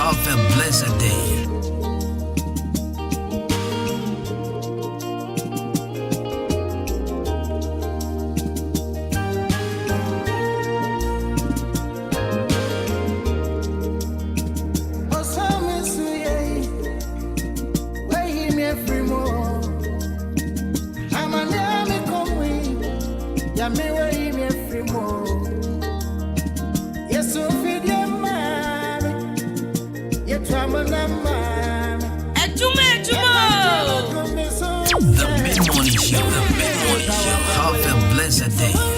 Have a blessed day. Have a blessed day.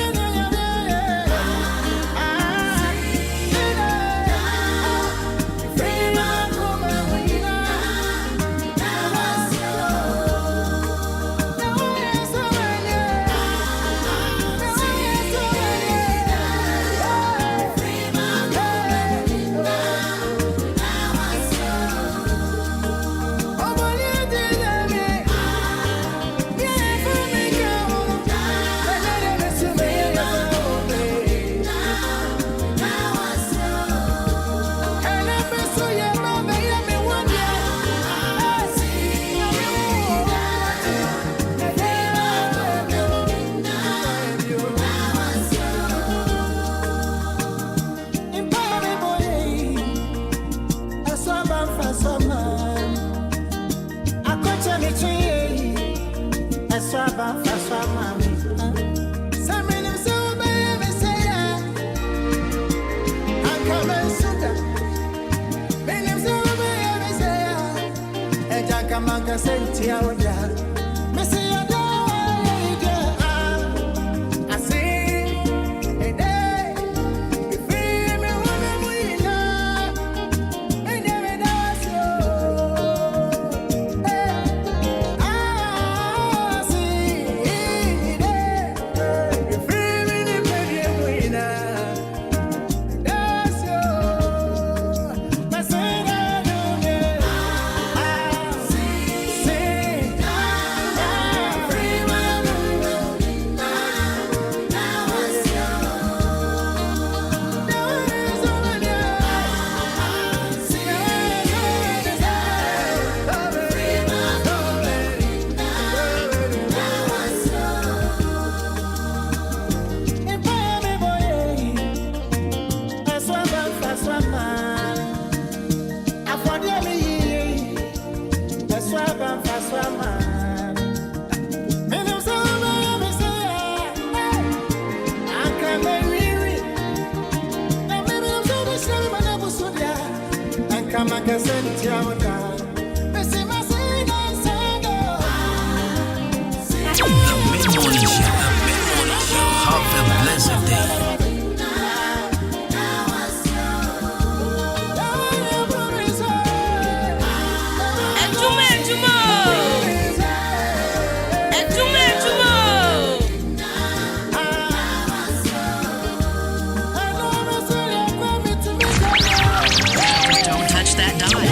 Don't touch that dial.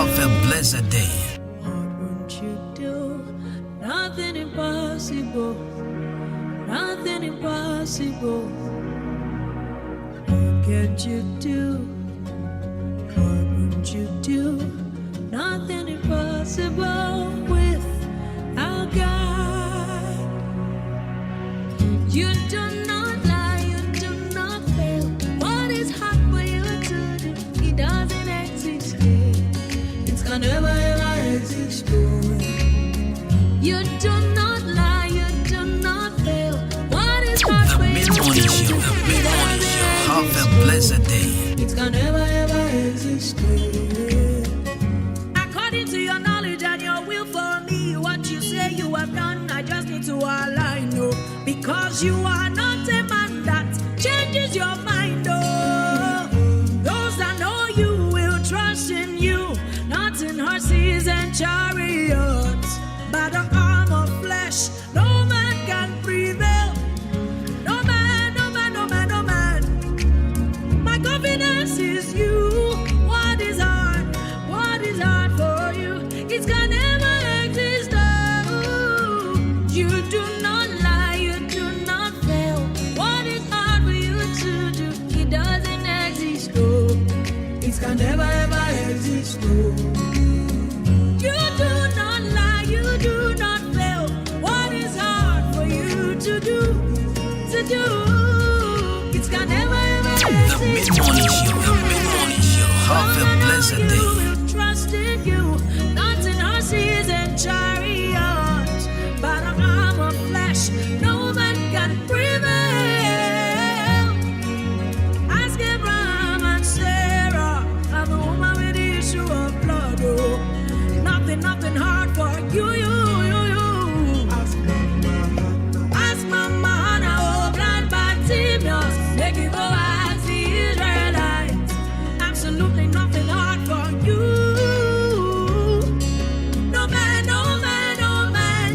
Have a blessed day. What won't you do? Nothing impossible. Nothing impossible. What can't you do? What won't you do? Nothing impossible with our God. You do not lie, you do not fail. What is hard for you to do? It doesn't exist yet. It's gonna never ever exist. You do not lie, you do not fail. What is hard for you to do? It doesn't exist. Have a blessed day. It's gonna never ever exist. According to your knowledge and your will for me, what you say you have done, I just need to align you. Because you are not a man that changes your mind. Oh, those that know you will trust in you, not in horses and chariots. By the arm of flesh, no man can prevail. No man, no man, no man, no man. My confidence is you. What is hard? What is hard for you? It's gonna never exist. Oh, you do not lie, you do not fail. What is hard for you to do? It doesn't exist. Oh, it's gonna never ever exist. Oh, you do not lie, you do not fail. What is hard for you to do? It's gonna never ever exist. The mid-morning show. The mid-morning show. Have a blessed day. Trust in you, not in horses and chariots, but an arm of flesh. No man can prevail. Ask Abraham and Sarah, and the woman with the issue of blood. Oh, nothing hard for you. Ask Mama Hannah, oh, blind Bartimaeus, make you go ask the Israelites. Absolutely nothing hard for you. No man, no man, no man.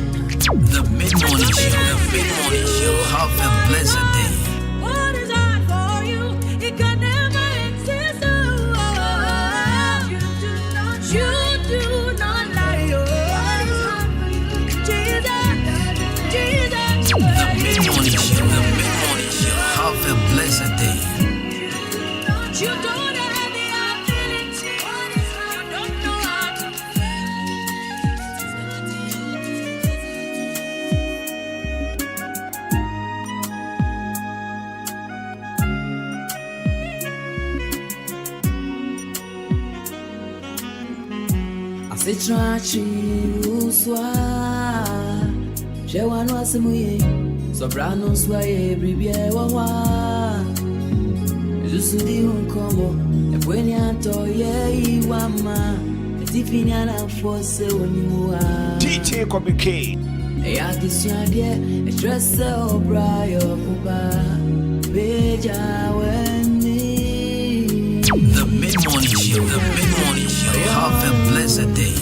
The mid-morning show. The mid-morning show. Have a blessed day. What is hard for you? It can never exist. Oh, you do not lie. Oh, Jesus. The mid-morning show. The midmorning show. Have a blessed day. You don't have the ability. You don't know how to Asitrachi uswa Shewanu asimuye Sobrano swaye bribye wawa Jusudi unkomo Ebweni antoye iwama Etifini anafose onimuwa DJ Komike. Eya disuadye Estresse obrayo kuba Beja weni The mid-morning show. The mid-morning show. Have a blessed day.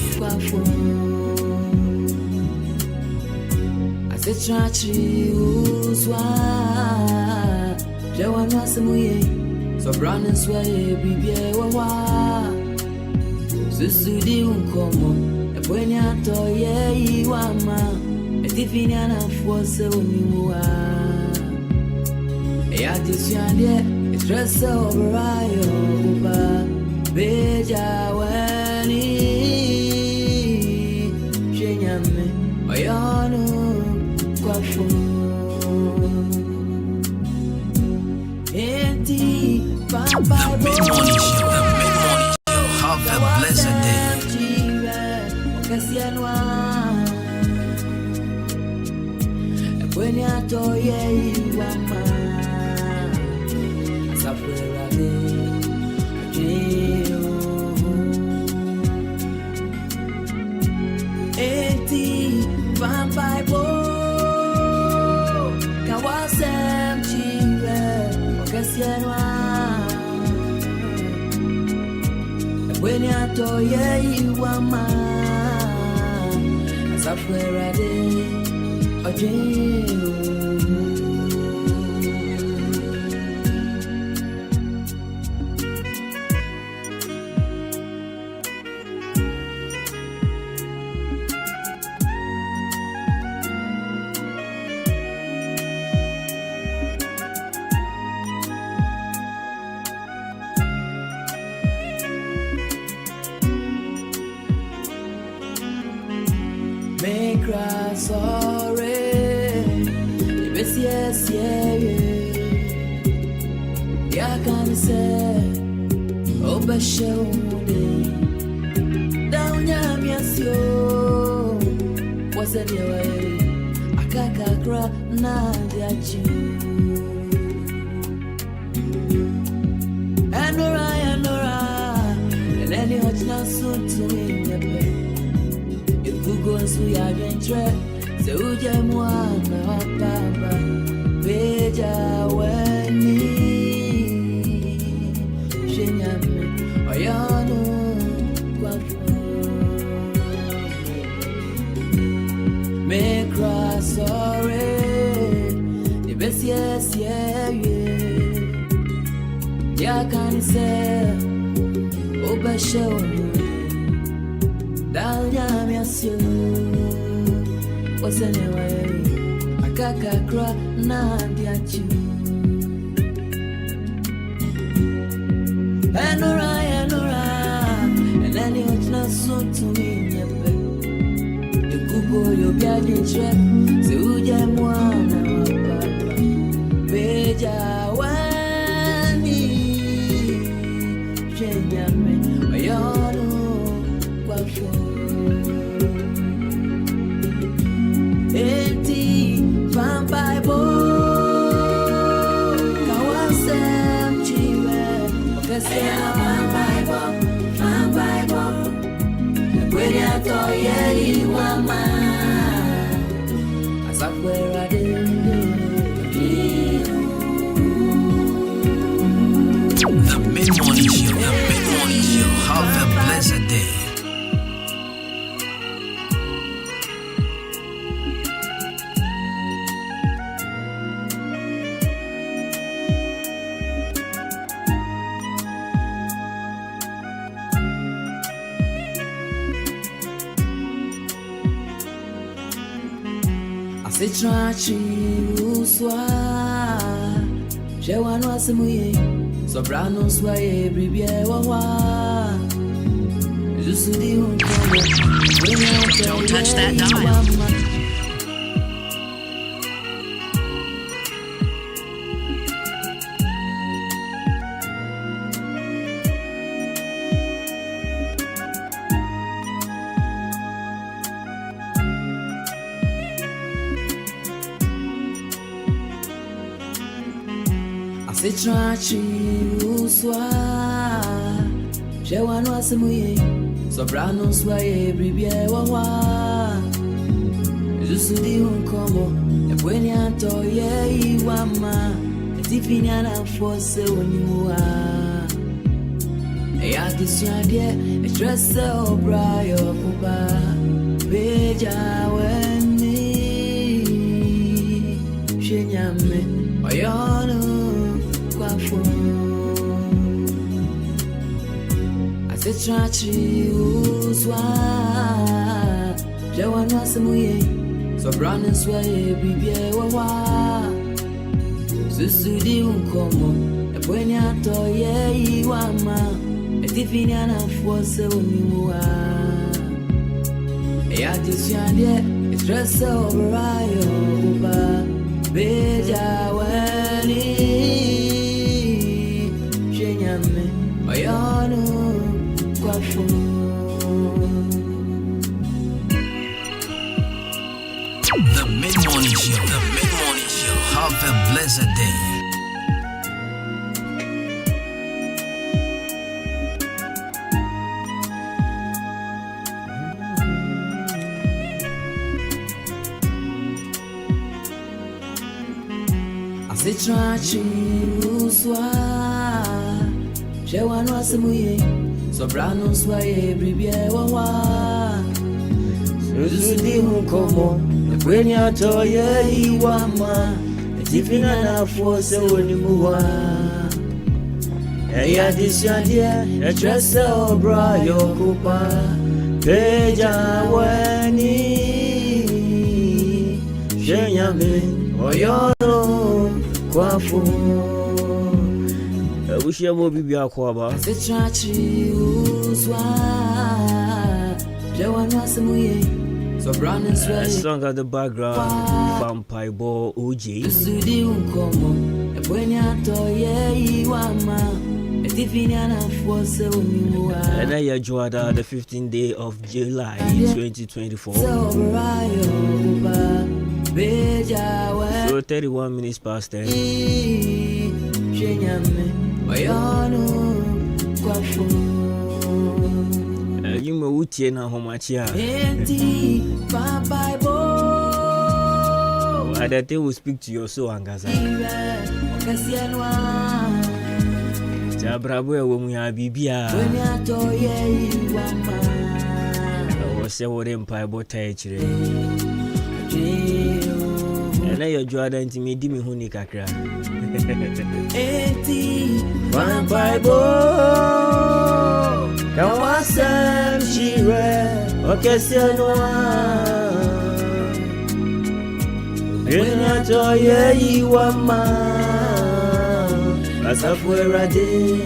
Asitrachi uswa Jewanu asimuye Sobrano swaye bribye wawa Susudi unkomo Ebweni atoye iwama Etifini anafose onimuwa Eya disuadye Estresse obrayo kuba Beja weni Shenyame Oyonu Kwafu Enti Papa The mid-morning show. The mid-morning show. Have a blessed day. Okasienwa Ebweni atoye iwama Asafwerade Ajeo Enti Vampire Bo Kawasem Chive Okasienwa Ebweni atoye iwama Asafwerade Ajeo cry sorry. Yes, yeah. Yeah, can say, oh, but show me down, yes, yo. Was it your way? I can't cry, not at you. And any hot now soon to me. If Google, so we are going to try. Se uje mwana papa beja weni shenyame oyano kwafu me cry sorry the best yes yeah ya can say obashe danya miasyo. What's anyway? I can't cry, not at you. And then you're not so to me. You could go your baby track, so you want papa. Beja wani, shenyame, ayano, kwafo. Eti vampire kawasem chiwe okesea vampire kweli atoye iwama asakwera de The Mid-Morning Show, have a blessed day. Sitrachi uswa Jewanu asimuye Sobrano swaye bribye wawa Jusudi hunkomo Don't touch that dial. Sitrachi uswa Jewanu asimuye Sobrano swaye bribye wawa Jusudi hunkomo Ebweni atoye iwama Etifini anafose wanimuwa Eya kisiadye Estresse obrayo kuba Beja weni Shenyame Oyano Asitrachi uswa Jewanu asimuye Sobrano swaye bribye wawa Susudi unkomo Ebweni atoye iwama Etifini anafose wanimuwa Eya kisiadye Estresse obrayo kuba Beja weni Shenyame Oyano kwafu The Mid-Morning Show, have a blessed day. Asitrachi uswa Jewanu asimuye Sobrano swaye bribye wawa Susudi hunkomo Ebweni atoye iwama Etifini anafose wanimuwa Eya kisiadye Estresse obrayo kuba Beja weni Shenyame Oyano kwafu Abushia mo bibi akwaba Sitrachi uswa Jewanu asimuye A song at the background, Vampire Ball OJ. And I Adwuma the 15th day of July 2024. So 31 minutes past 10. You may utie na homachia. That they will speak to your soul angaza. Bravo, when we have Bibia. I was several empire botage. And I your Jordan to me, Dimi Hunika cry. Vampire boy, Kawasam, she read, you are man. As I were a day,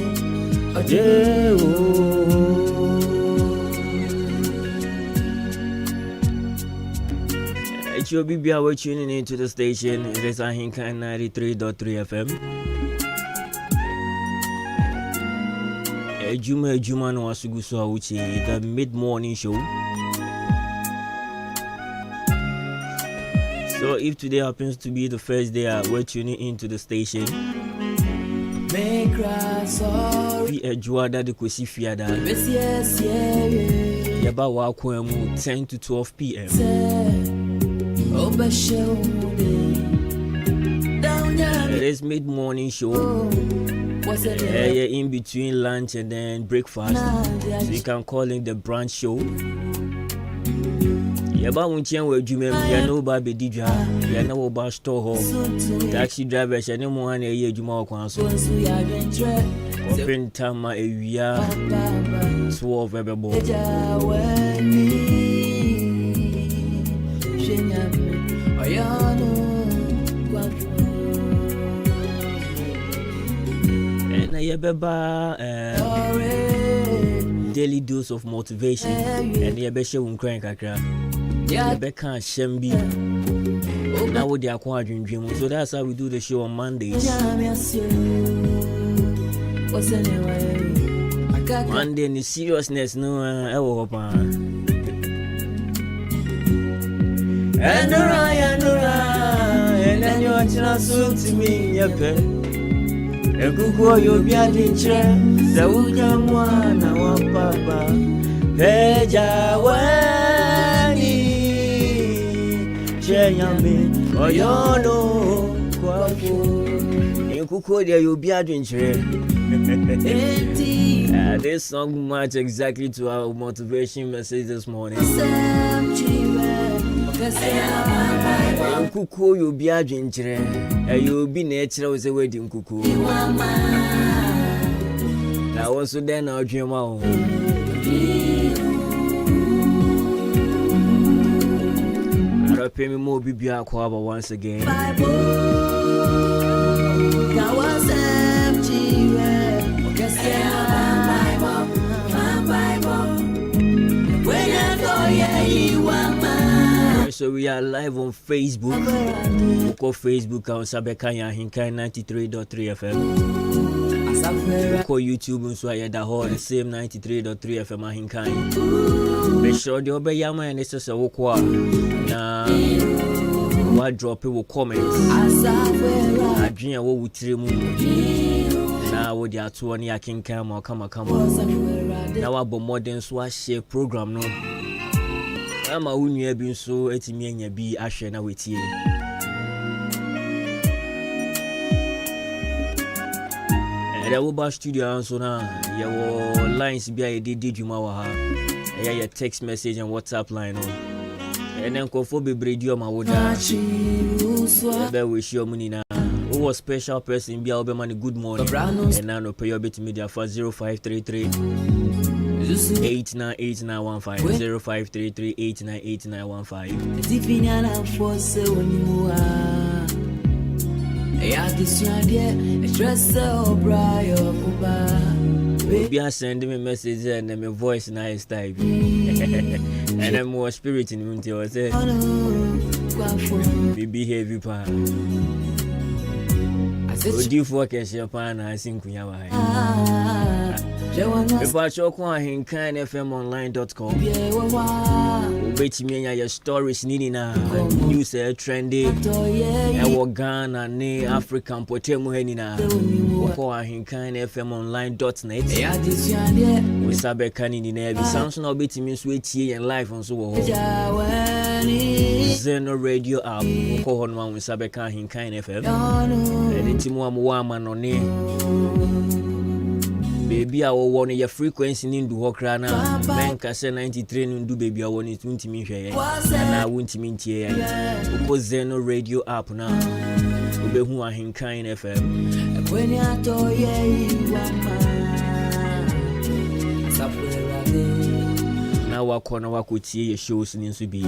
It's your BBA, we're tuning into the station. It is Ahenkan 93.3 FM. Adwuma-Adwuma On Ahenkan Fm, the mid-morning show. So if today happens to be the first day we're tuning into the station, be a Juada de Kosifiada. Yaba Wakwemu 10 to 12 p.m. It is mid-morning show. In between lunch and then breakfast. So you can call it the brunch show. Yaba Munchian will do me, you know, Baby Dija, you know about store taxi drivers, and no one a year Juma Council. Open Tama a year 12 everable. And I have daily dose of motivation, and the Besha won't crank a crack. Becca Shembi. Now with the aquarium dream. So that's how we do the show on Mondays. Monday in the seriousness, no, I will open. And then you're not soon to me, your pen. A good you'll be at the chair. The William one, our papa. Peja, Oyono Kwafu in Kukodia you'll be adventure. This song match exactly to our motivation message this morning. Kuko you'll be adventure. You'll be natural as a wedding cuckoo. I also then I'll dream out. Pay me more BBA Kwaba once again. So we are live on Facebook. We call Facebook on Sabekanya Ahenkan 93.3 FM. We call YouTube so I the whole the same 93.3 FM Ahenkan. Make sure the obey yama and this is a wokwa. What drop it will comment. I dream what we trim. Now what the two on ya can come or come. Now about modern swash share program no. I'm a unya bin so it's me and be ashe na with you. The Uber studio so now your lines be a did you ma your text message and WhatsApp line on. And then call for be radio ma woda. Be wish your money na. Who was special person be obe man good morning. And now no pay your bit media for 0533 898915 0533 898915. Be sending me message and my voice nice type. And I'm more spirit in Munti was it. We behave pa. Would you focus your pan? I think we have a Promotional Purposes online.com. Bet me your stories nina news trendy and Ghana ne African potemu henina Promotional Purposes online.net. We sabe kanini na bi sounds na bet me so etie and live on so Zeno radio app ko hono we sabe kan Ahenkan FM and timu amwa no ne baby a wo no your frequency ni ndu hokra na menka se 93 ndu baby a wo ni tuntimi hweye na wuntimi ntie ya ko Zeno radio app na obehu Ahenkan FM When ato ye wama Safrade na wakona wakotie ye shows ni nso bi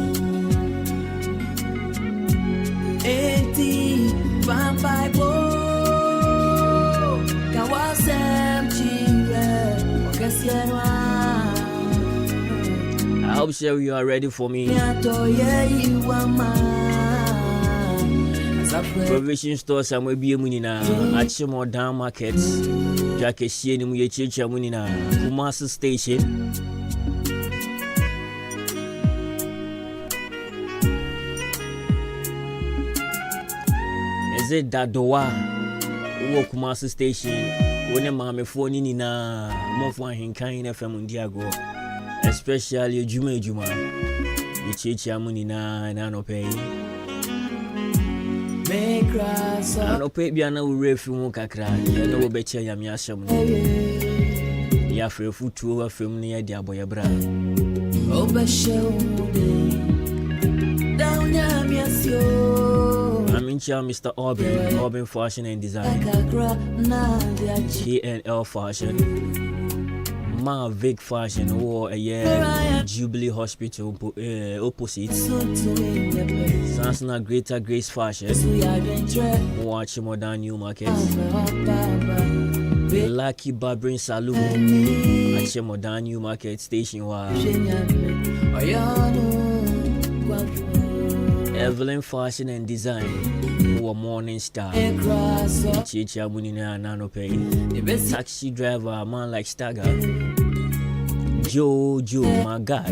Eti vampire bo Kawasem chire Okasienwa I hope so you are ready for me. Ato ye wama Provision stores are maybe munina at more down markets. Jack is seeing mu ye chicha munina Kumasi station. Is it that doa wo Kumasi station when a mama phone in na more for Ahenkan FM Diago, especially Adwuma-Adwuma ye chicha munina na no pay. No pay biana we refi mu kakra ye no be che yam yashem no ya frɛ futu afem ne ye de aboye bra I'm in charge Mr. Urban Fashion and Design KNL Fashion Vic Fashion or a year Jubilee Hospital opposite Sansana Greater Grace Fashion watch Modern New Market Lucky Barbering Saloon at Modern New Market Station Evelyn Fashion and Design or Morning Star Chicha Munina Nano Pay taxi driver man like Stagger Joe my guy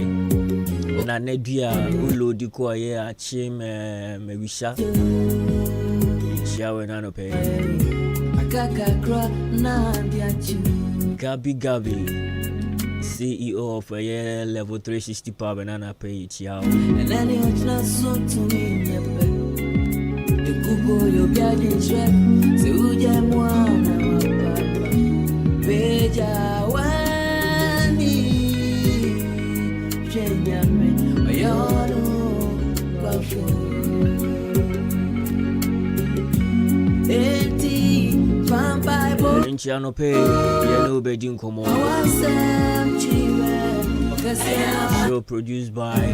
na nedia ulo diko ye achim mewisha Chiawe Nano Pay Gabi CEO of a year level 360 power banana pay Chiao And then it's not so to me The Google your daddy track So you mwana papa Beja wani Chenyame Ayano Kwafo Eti Vampire boy Nchiano pay Yellow Beijing Komo Show produced by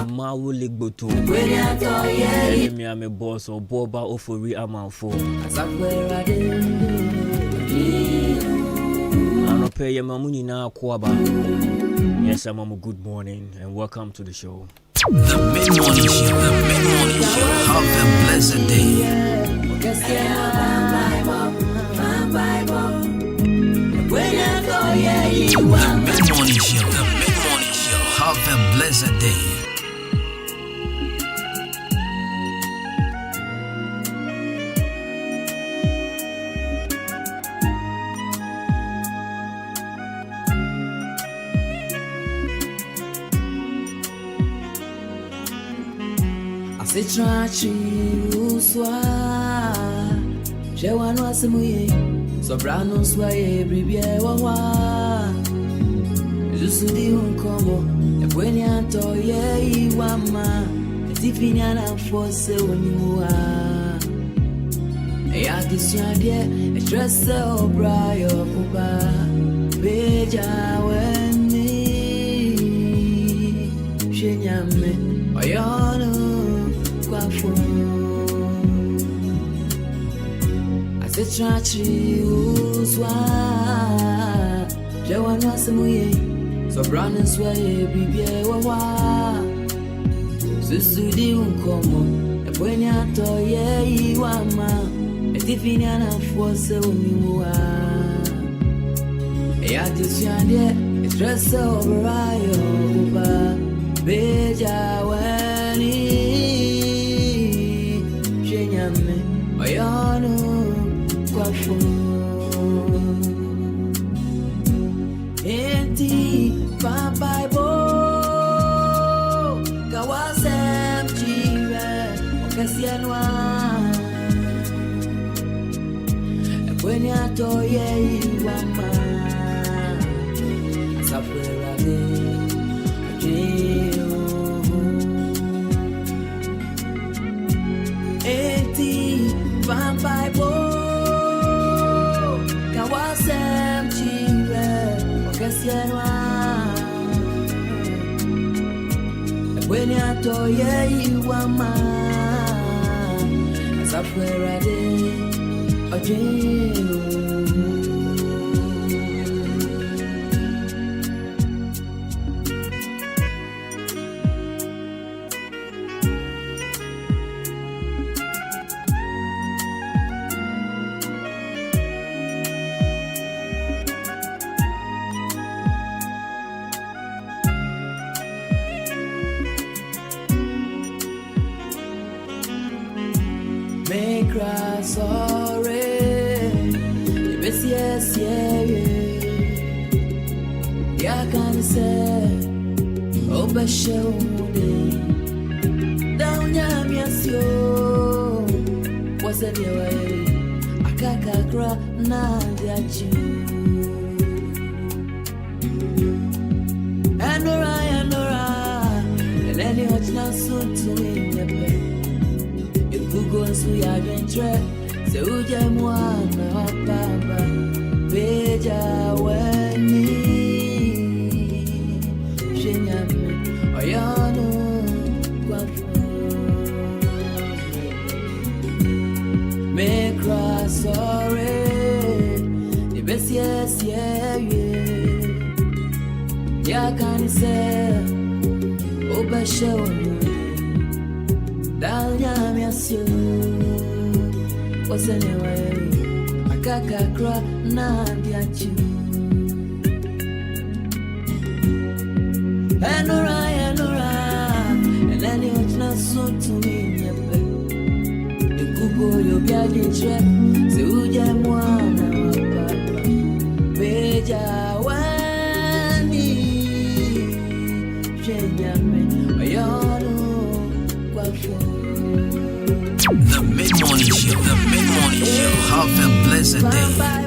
Mawu Ligboto Enemy am a boss or Boba Ofori Amanfo Ano pay your mamuni na kwaba. Yes, I'm good morning and welcome to the show. The mid-morning show, have a blessed day. The mid-morning show, have a blessed day. Trachi uswa Jewanu asemuye Sobrano swaye bribye wawa Jusudi unkomo Ebweni anto ye iwama Etifini anafose wanyua Eya kisiadye Etrese obrayo kuba Beja weni Shenyame Oyono I said, Trachi, Uswa, Jawano Samuye, So brand and sway, baby, wa. Susudi unkomo, a poignata, yeah, you are ma. A Tiffiniana force a woman. A artisan, it's dress over Iowa. Beja wani, shenyame, oyano, kwafu. Enti, papai bo, kawasem chive, okasienwa. When I told you, mama, suffer eti vampire bo kawasem chive okasienwa when I told you, mama, suffer a dream. Make cry sorry, yes, yeah. Ya can say, oh, but show me down yam, yes, yo. Was it your way? I can't cry now that you. And and any hot now soon to me. Goes we are venture, so Jamwana Papa, Beja Wani, Shinyame, Oyano, make cry sorry, the best yes, yeah, ya can say, oh, but show me. Danya miasio wasenewe akakakra na diachu enora and then you not so to me nyepe ikugo yo biaje tre se uje mwana wa papa beja wani shenyame ayano kwa The Mid-Morning Show, the Mid-Morning Show. Have a blessed day.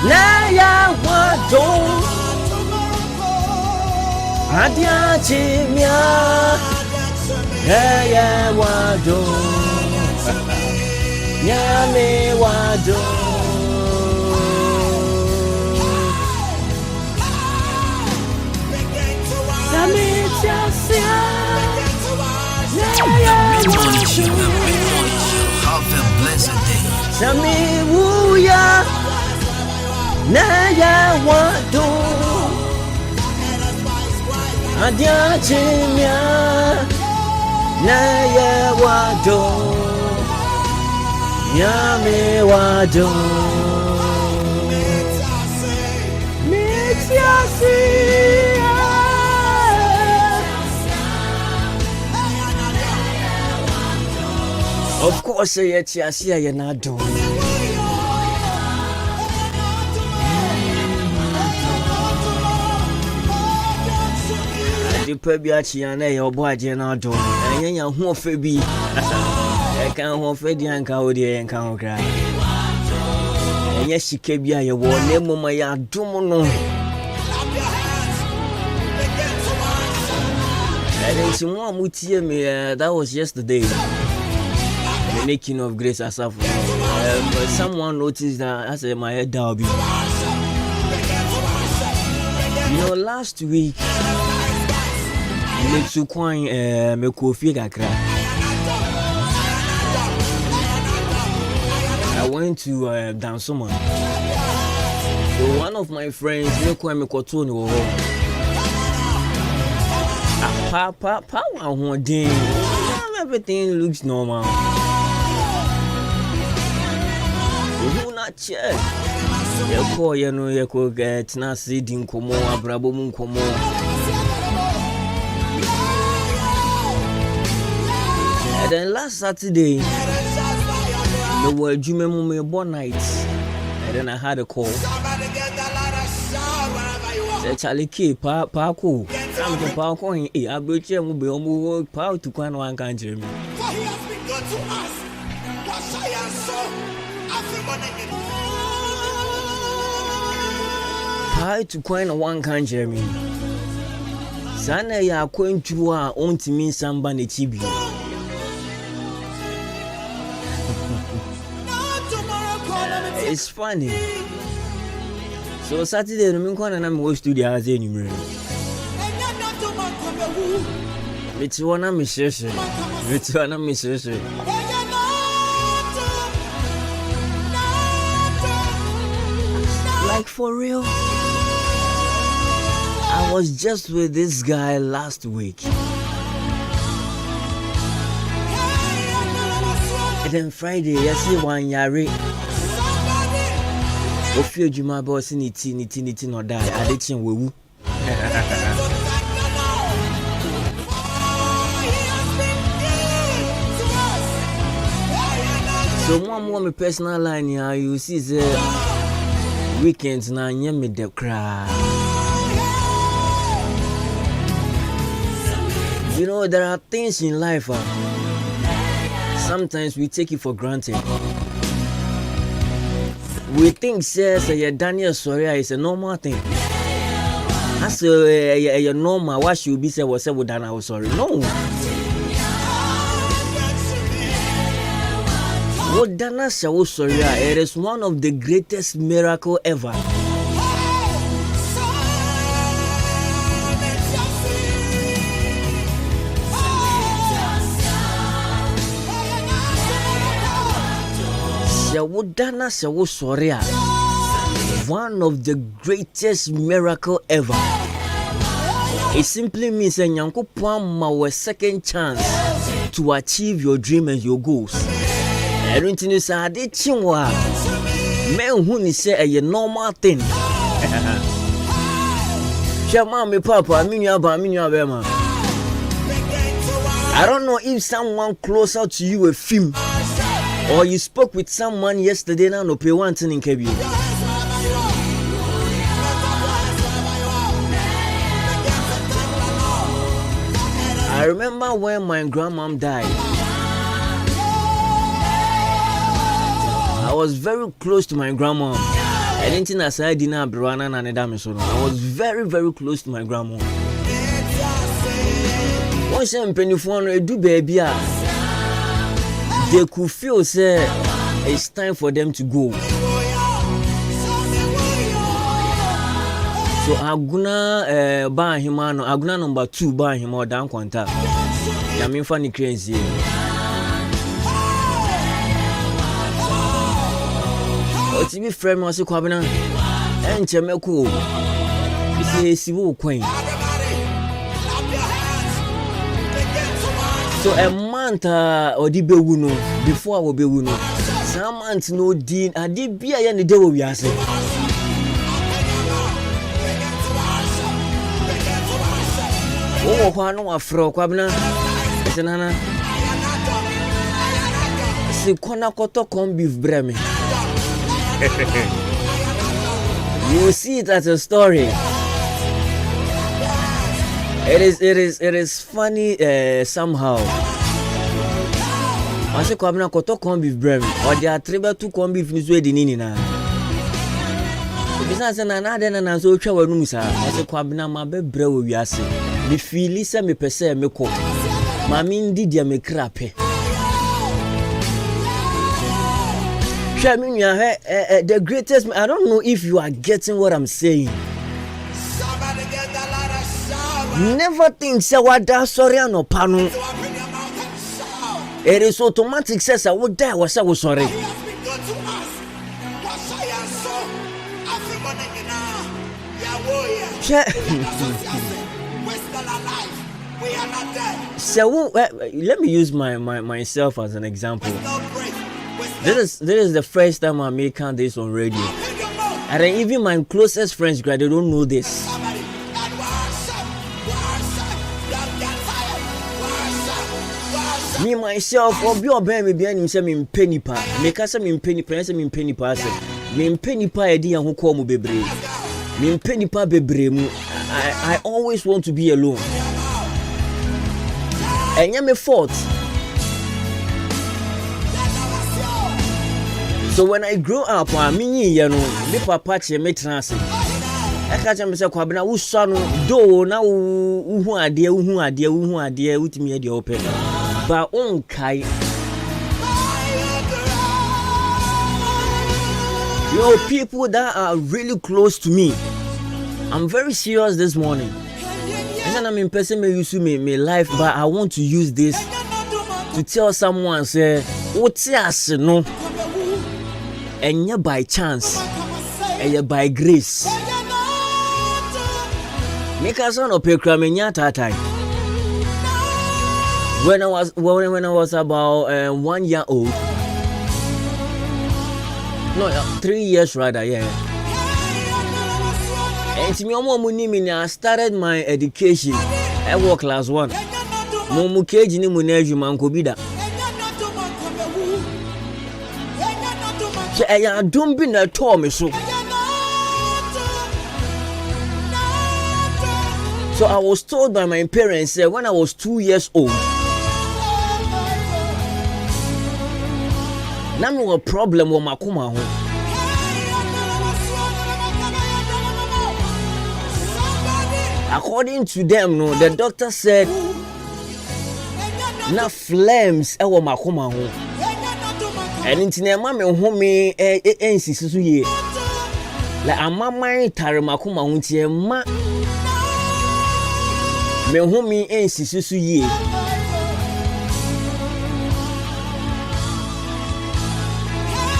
Naya wado Adia chimia Naya wado Nyame wado Samitiasia Naya Mid-morning show, the mid-morning show. Have a blessed day. Sami wuya Naya wado Adia chimia Naya wado Nyame wado Of course, yet I see you're not doing. The Pebiachi and your boy, you're not doing. And you're home for be. I can't home for the Ankaudi and can't cry. And yes, she can be a war, name my Adwuma. And then someone would hear me, that was yesterday. The making of Grace Asaf. But someone noticed that I said my head down. You know, last week, I went to Dansoma. So one of my friends, everything looks normal. Who not check? You call, you know, you could get Nasi Dinkomo, Abrabum Komo. And then last Saturday, there were Adwuma-Adwuma born nights. And then I had a call. Said Charlie K, Paco. I'm the Paco, I bet you will be almost proud to come one country. For he has been good to us. What I am so Proud to come one country. Sana ya kwenchua ontimi samba ne chibi. It's funny. So Saturday no nkwana na me studio as enumere. Meti wona me sheshe. Meti wona me sheshe. Like for real. I was just with this guy last week. And then Friday, I see one yari. If you do my boss in it, no die. I did him woo. So one more personal line here, you see the weekends now, you me the cry. You know, there are things in life, sometimes we take it for granted. We think, say, Daniel Soria is a normal thing. As a normal, what should be said was said with Daniel Soria. No. What Daniel Soria, it is one of the greatest miracles ever. Dana Sawo Soria, one of the greatest miracle ever. It simply means a Nyankopon a second chance to achieve your dream and your goals. I don't think it's a chinwa. Men who say a normal thing. Mama, Papa, I don't know if someone closer to you a film. Or you spoke with someone yesterday now no pay one thing in KB. I remember when my grandmom died. I was very close to my grandmom. I didn't think I said dinner brana and Adamiso. I was very, very close to my grandma. Once I'm penny phone, do baby. They could feel say it's time for them to go. So Aguna ban him Aguna number 2 ban him or down contact. I mean funny crazy. O ti bi frame was kwabena enche meko. Isi siwo kwen. So a month odi bewu no before I will be no. Some months no din adi bia ya ne de wo wiase. Oh, kwa no afro kwabena. Senana. Si kona koto corn beef breme. You see it as a story. It is funny somehow. I say kwabena koto corn beef breme. Or they are tribe to corn beef ni so edi nini na. Bisa se na de na so twa wanu musa. I say kwabena ma be bre wo wiase. Me feel say me pese me ko. Mami ndi dia me krape. The greatest, I don't know if you are getting what I'm saying. Never think say what that sorry no pano. It is automatic says I would die was I was sorry. So let me use myself as an example. This is the first time I'm making this on radio. And then even my closest friends, they don't know this. Me myself, or be obey me behind him say me penny pa. Make us me penny pa, say me penny pa say. Me penny pa edi an who call mu bebre. Me penny pa bebre mu. I always want to be alone. And you me fault. So when I grow up, me papa che me transi. I catch me say kwabena wo so no do na wo hu ade utimi ade open. Ba on kai. Yo, people that are really close to me. I'm very serious this morning. And then I'm in person me use me life, but I want to use this to tell someone say, "What's no?" And yeah, by chance, and yeah, by grace. Make us on a pekramenya tatai. When I was about 1 year old, no, 3 years rather, yeah. And to me, I started my education. I was class 1. Momu keji ni muneju mankobida. So I don't be na told me so. So I was told by my parents when I was 2 years old. Now me a problem with my kuma home. According to them, no, the doctor said na flames ewo makoma ho. And intine ma me ho me ensisi so ye. La amamai tare makoma ho tie ma me ho me ensisi so ye.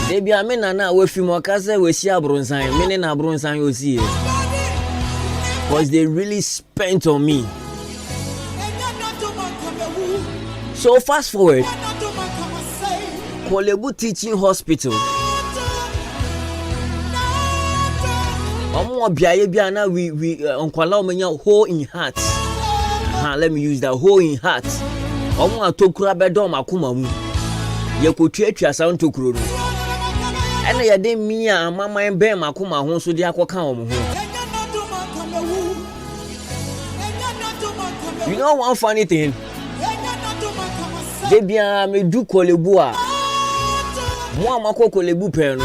Debi amena na we fi mo kase we si abronsan me ne na abronsan yo si ye. Because they really spent on me. So fast forward, Kolebu Teaching Hospital. We unkwala menya hole in heart. Let me use that hole in heart. Tokura bedo makuma mu. Ye ko twetwa sound tokuro no. Ene ye de mi a mama en be makuma ho so de akoka omo ho. You know one funny thing? They be me do Kolebu a. Mo amako Kolebu pe no.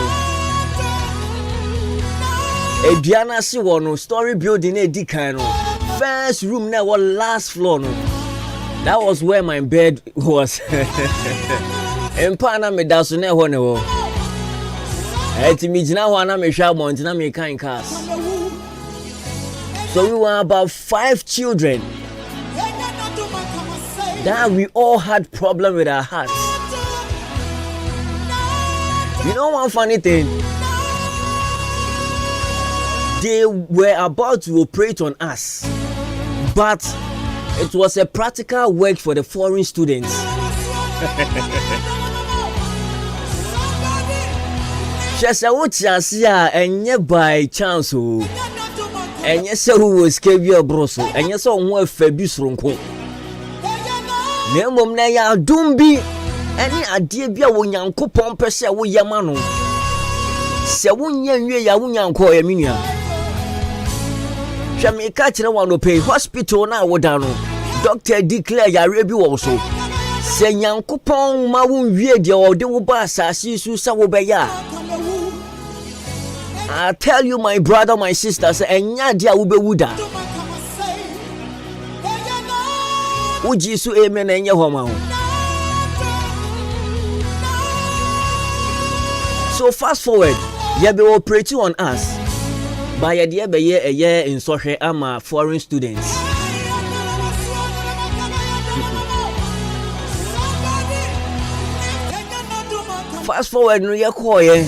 Ediana si no story building edikano. First room na was last floor no. That was where my bed was. Empana me daso na ho ne ho. Eti mi gina ho na me hwa monti na me kan cars. So we were about 5 children. That we all had problem with our hearts. You know one funny thing? They were about to operate on us, but it was a practical work for the foreign students. Just a watch as ya and by chance and yes who was Kevia Broso and yes on one Fabus Ronco. Nemom na ya dumbi any idea bia wo nyanko pon pese wo yamano. Se wo nyanwe ya wo nyanko ya minua. Hwame ka kire wa no pay hospital na wo da no. Doctor declare ya rebi wo so. Se nyanko pon ma wo nwie de wo de wo ba asasi su sa wo be ya. I tell you my brother, my sister, say enya dia wo be wuda. Uji su amen enye ho ma ho. So fast forward, you be operating on us. By a year by year a year in social ama foreign students. Fast forward no ye call ye.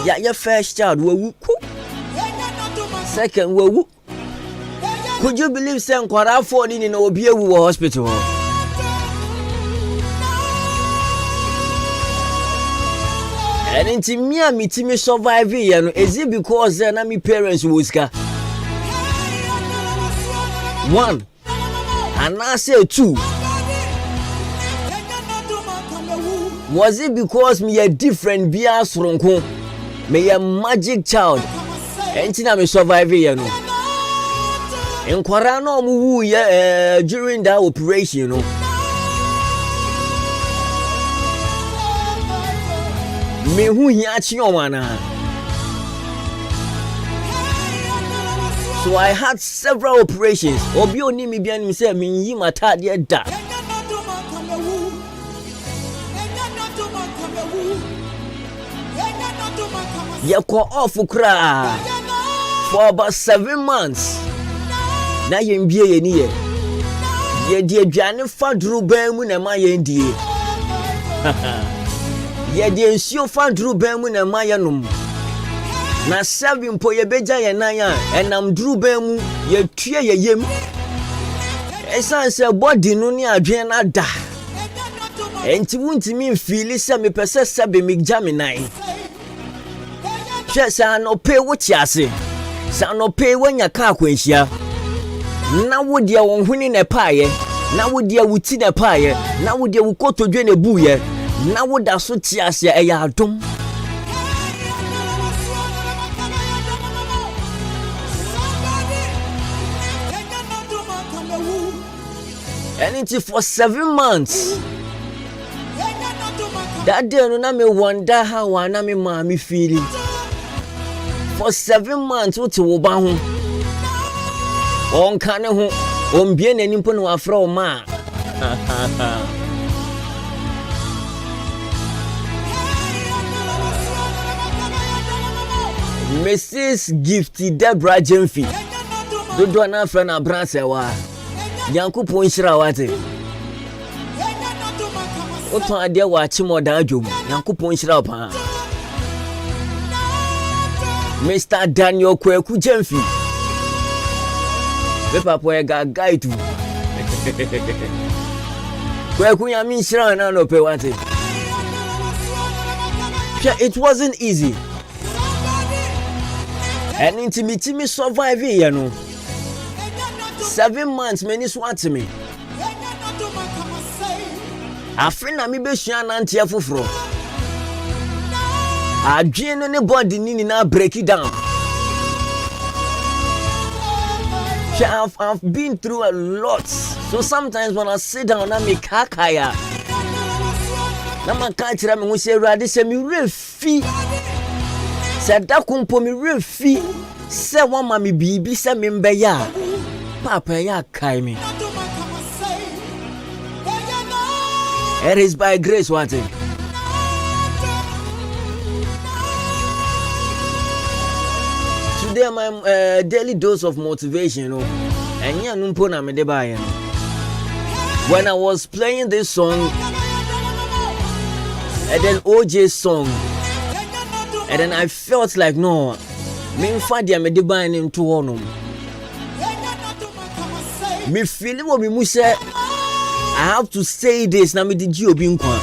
Ya your first child wo second wo. Could you believe say nkwara for ni na obi ewu hospital? And into me survive here, no, is it because na my parents was ka? 1 and I say 2. Was it because me a different bias ronko? Me a magic child. And na me survive here, no. In Quarano mu during that operation, you know. Me hu hiachi omana. So I had several operations. Obi oni mi bia ni say me yi matade da. Ye ko off kra for about 7 months. Na ye mbie ye ni ye. Ye die aduane faduru ban mu na ma ye ndie. Ye die nsuo faduru ban mu na ma ye nom. Na 7 po ye beja ye nan ya enam duru ban mu ye tue ye yem. Esan se body no ni adwen na da. Enti wuntimi mfili se me pese sebe me gya me nan. Hwe sa no pe wo tiase. Sa no pe wanya ka akwanhia. Na wo dia won huni ne paaye. Na wo dia wuti ne paaye. Na wo dia wukotodwe ne buye. Na wo da so tiase eya adom. And it's for 7 months. That day no na me wonder how na me mommy feeling. For 7 months what wo ba ho. On kane ho, on bien nani mpo no afra o ma. Mrs. Gifty Debra Jemfi. Dodo na afra na branse wa. Yankopon hira wate. Oton ade wa chimoda adwom. Yankopon hira pa. Mr. Daniel Kweku Jemfi. Pepa po ga guide. Kweku ya mi hira na no pe wate. It wasn't easy. And intimate me survive here no. 7 months many swat to me. Afina mi be shia na ntia foforo. Adwen no ne body ni na break it down. I've been through a lot. So sometimes when I sit down na me kakaya. Na man ka kira me hu se rade se mi refi. Said that kumpo me refi. Say one mammy bibi say me mbeya. Papa ya kai me. It is by grace what it. Today my daily dose of motivation, and yeah, numpona me debayen. When I was playing this song, and then OJ's song, and then I felt like no, me fadia me debayen into one. Me feeling what me must say. I have to say this. Na me di ji obi nkwa.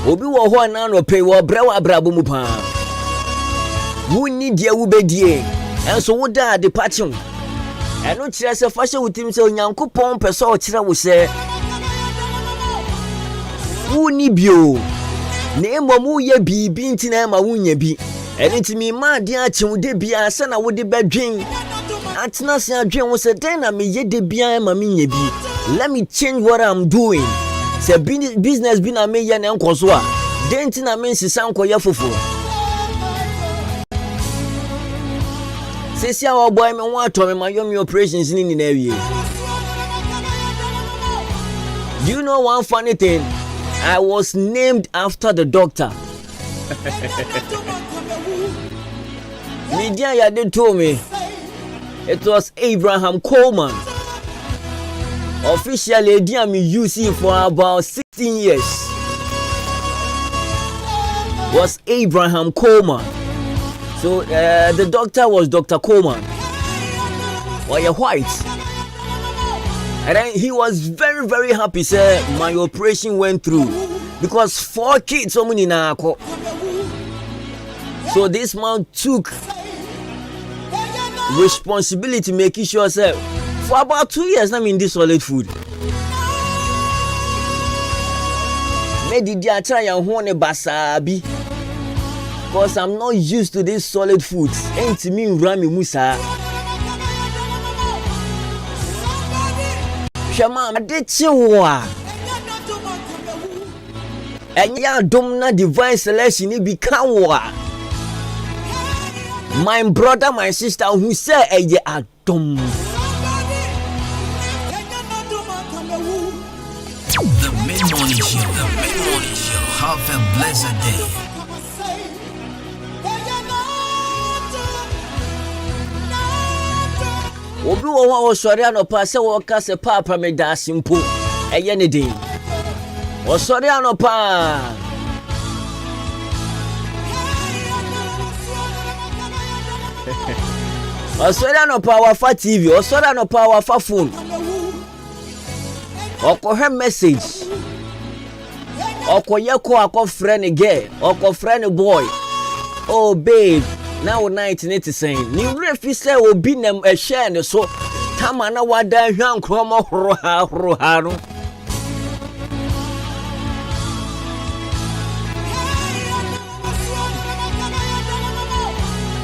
Obi wo ho na no pay wo brewa brabo mu pa. Wuni dia wo bedie. Enso wo da de patching. Eno kire se fa hye wutim se onyankopon pese o kire wo se. Wuni bio. Na emom wo ye bibi ntina ma wunya bi. Eno ntimi ma de a chewu de bia se na wo de badwen. Atena se adwen wo se den na me ye de bia ma me nya bi. Let me change what I'm doing. Say business be na me ye na nkoso a. Den ti na me nsisa nkoye foforo. Sisi our boy me wan to me my yomi operations ni na wie. Do you know one funny thing? I was named after the doctor. Media ya did told me it was Abraham Coleman. Officially, I'm UC for about 16 years. Was Abraham Coleman. So the doctor was Dr. Coleman. Well, you're white. And then he was very, very happy, sir. My operation went through. Because 4 kids, so many na. So this man took responsibility, making sure, sir. For about 2 years, I'm in this solid food. Maybe I try and hone basabi. Because I'm not used to this solid foods. Ain't me rami musa. Shama, I did chiwa. And ya domina divine selection, it become wa. My brother, my sister, who say, "Eye adom." The mid-morning show. Have a blessed day. Obi wo wa sori anopa se wo ka se papa me da simpo eye ne din. Wo sori anopa. Wo sori anopa wa fa TV, wo sori anopa wa fa phone. Okohwe message. Okoye ko akofre girl, okofre boy. Oh babe, now 1980 ni refi say obi nam share ne so tama na wada hwan kromo horo no.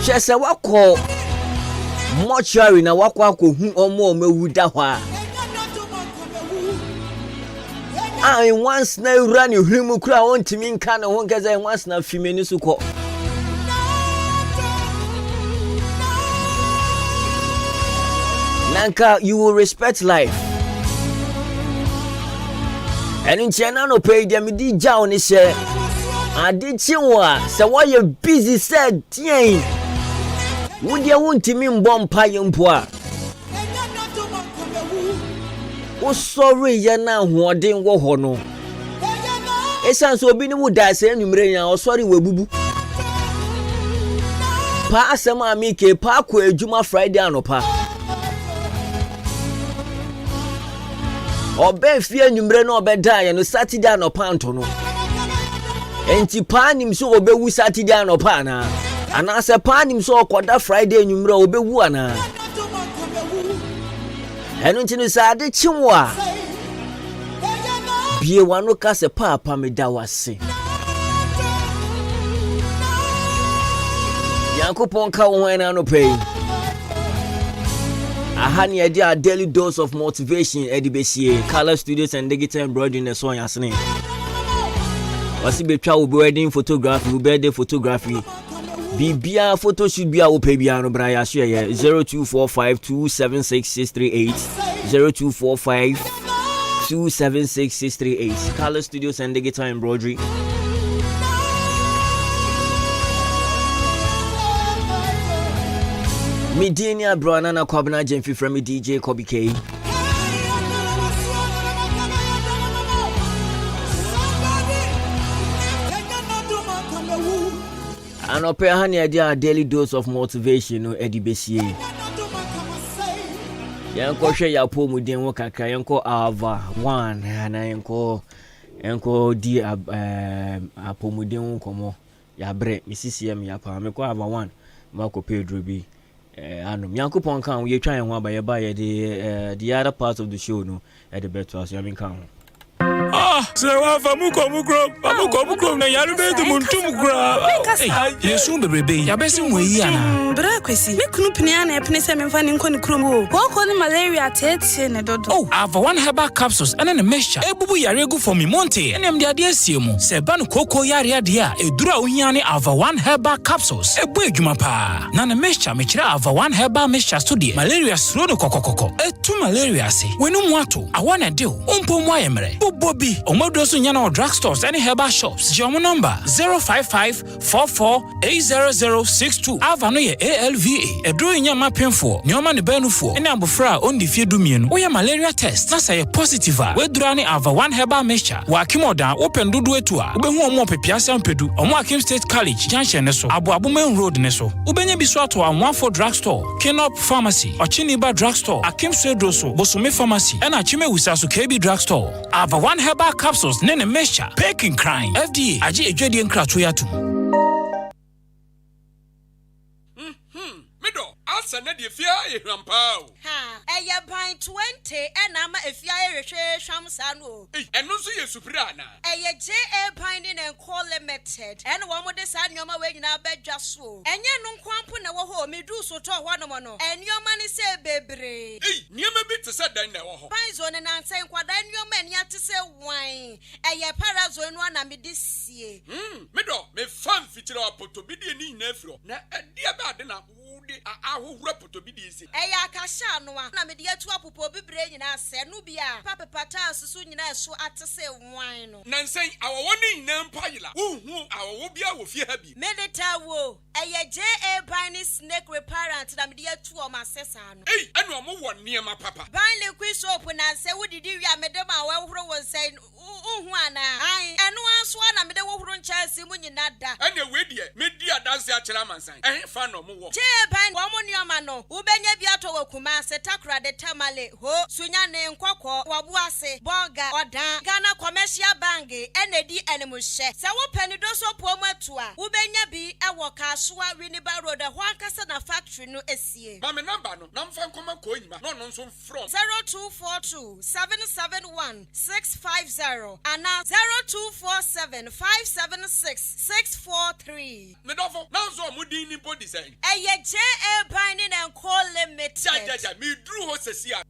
Chese wako mortuary na wako akohu omo mewuda hwa. I once na run you him kura ontimi nka na ho nkeze once na fimeni suko. Nanka, you will respect life. And in China no pay them di jaw ni share. I did chiwa say why you busy said tien. Would you want to mean bomb pie mpoa? Oh sorry ya na hoden wo ho no. Esan so obi ni mu da say enumre yan o sorry we bubu. Pa asema mi ke pa ko adwuma Friday anopa. Obe fie enumre na obeda ya no Saturday anopa nto no. Enti pa nim so obewu Saturday anopa na. Ana se pa nim so okoda Friday enumre obewu ana. Enu ntinu sa ade chiwa. Bie wano ka se papa me da wase. Yankopon ka wo na no pay. Ahani edi a daily dose of motivation edibesie Color Studios and Digital Embroidery na so yasene. Wasi betwa wo wedding photography, wo birthday photography. Bibia photo should be our Pebiano Braya share 0245276638 0245276638 Color Studios and Digital Embroidery. Medina Branana Kwabna Jemfi from DJ Kobe K. And up here, honey, a daily dose of motivation, no Eddie Bessie. Yanko share your poem with them, Yanko Ava 1, and Yanko di a poem with them, como ya break, Mrs. Yam Yapa, Meko Ava 1, Marco Pedro B. And Yanko Ponkan, we try and one by the other part of the show, no, at the better as Yamin Kang. So amuko na yaru be to muntum gra. Yesu bebrebe ya besi nwe ana. Bra kwesi. Me kunu pnia na epne se memfa ni nko ni krom o. Ko ni malaria tete ne dodo. Oh, ava one herbal capsules and a mixture. Ebubu yare go for me monte. Enem de ade asiemu. Se ba no koko yare ade a edura ohia ne ava one herbal capsules. Ebu adwuma pa. Na mixture me kira ava one herbal mixture study. Malaria sro no kokokoko. Etu malaria se. Wenu mu ato. Awana de o. Umpo mu ayemre. Bobi Omodosu Nyana drugstores and herbal shops. Jomo number 05544800062. Avano ye ALVA. Edro nyama penfo. Nyoma ne benufo. Ene abofra on the fie dumien. Oya malaria test. Na say positive. We durani ava one herbal mixture. Wa akimoda open dudu etua. Ubehu omo pepiase ampedu. Omo Akim State College junction ne so. Abu main road ne so. Ubenye biso ato Amwafo drugstore. Kenop Pharmacy. Ochiniba drugstore. Akim Sedoso. Bosome Pharmacy. And Achime Wisasu KB drugstore. Ava one herbal capsules nene mesha peking crime FDA aje ejwedi nkrato yato mido asa na de fia ehrampao ha eye ban 20 na ma efia ehwehwe hwamsa no eno so ye supira na eye JA ban ni enko limited ene wo mo de sa nyoma we nyina badwa so enye no nkwampo na wo ho medu so to ho no mo no enyoma ni se bebre niema bi te se dan na wo ho ban zo ne nan sen kwada enyoma ni ate se wan eye parazo no na me de sie mido me fan fitira apoto bi de ni nyina afiro na ade ba de na ahohura potobidi isi eya akasha no a na me de atu apopo bibre nyina se no bia papepata asusu nyina so atese wan no nansen awowo ni nyina mpayila uhu awowo bia wo fie ha bi medeta wo eye JA Bani snake reparent na me de atu o masesa no enu omo wo niema papa ban liquid soap na se wodidi wi amedem a wahoro won sai uhu ana ai enu anso na me de wohoro nchaasi mu nyina da ene we die me di adanse a kira mansan fa no mo wo JA Bani wo mo nioma no ubenya bi ato wakuma se takra de tamale ho sunya ne nkokọ wabuase boga odan Ghana Commercial Bank enedi enemuhye se wo pani do so po matu a ubenya bi ewo Kasua Winneba Road ho ankasa na factory no esie ma me number no na mfa nkoma ko nyima no nso from 0242771650 and 0247576643 me dofo na nso mo din ni body say eye JA Bani and Call Limited ja me dru ho sesi a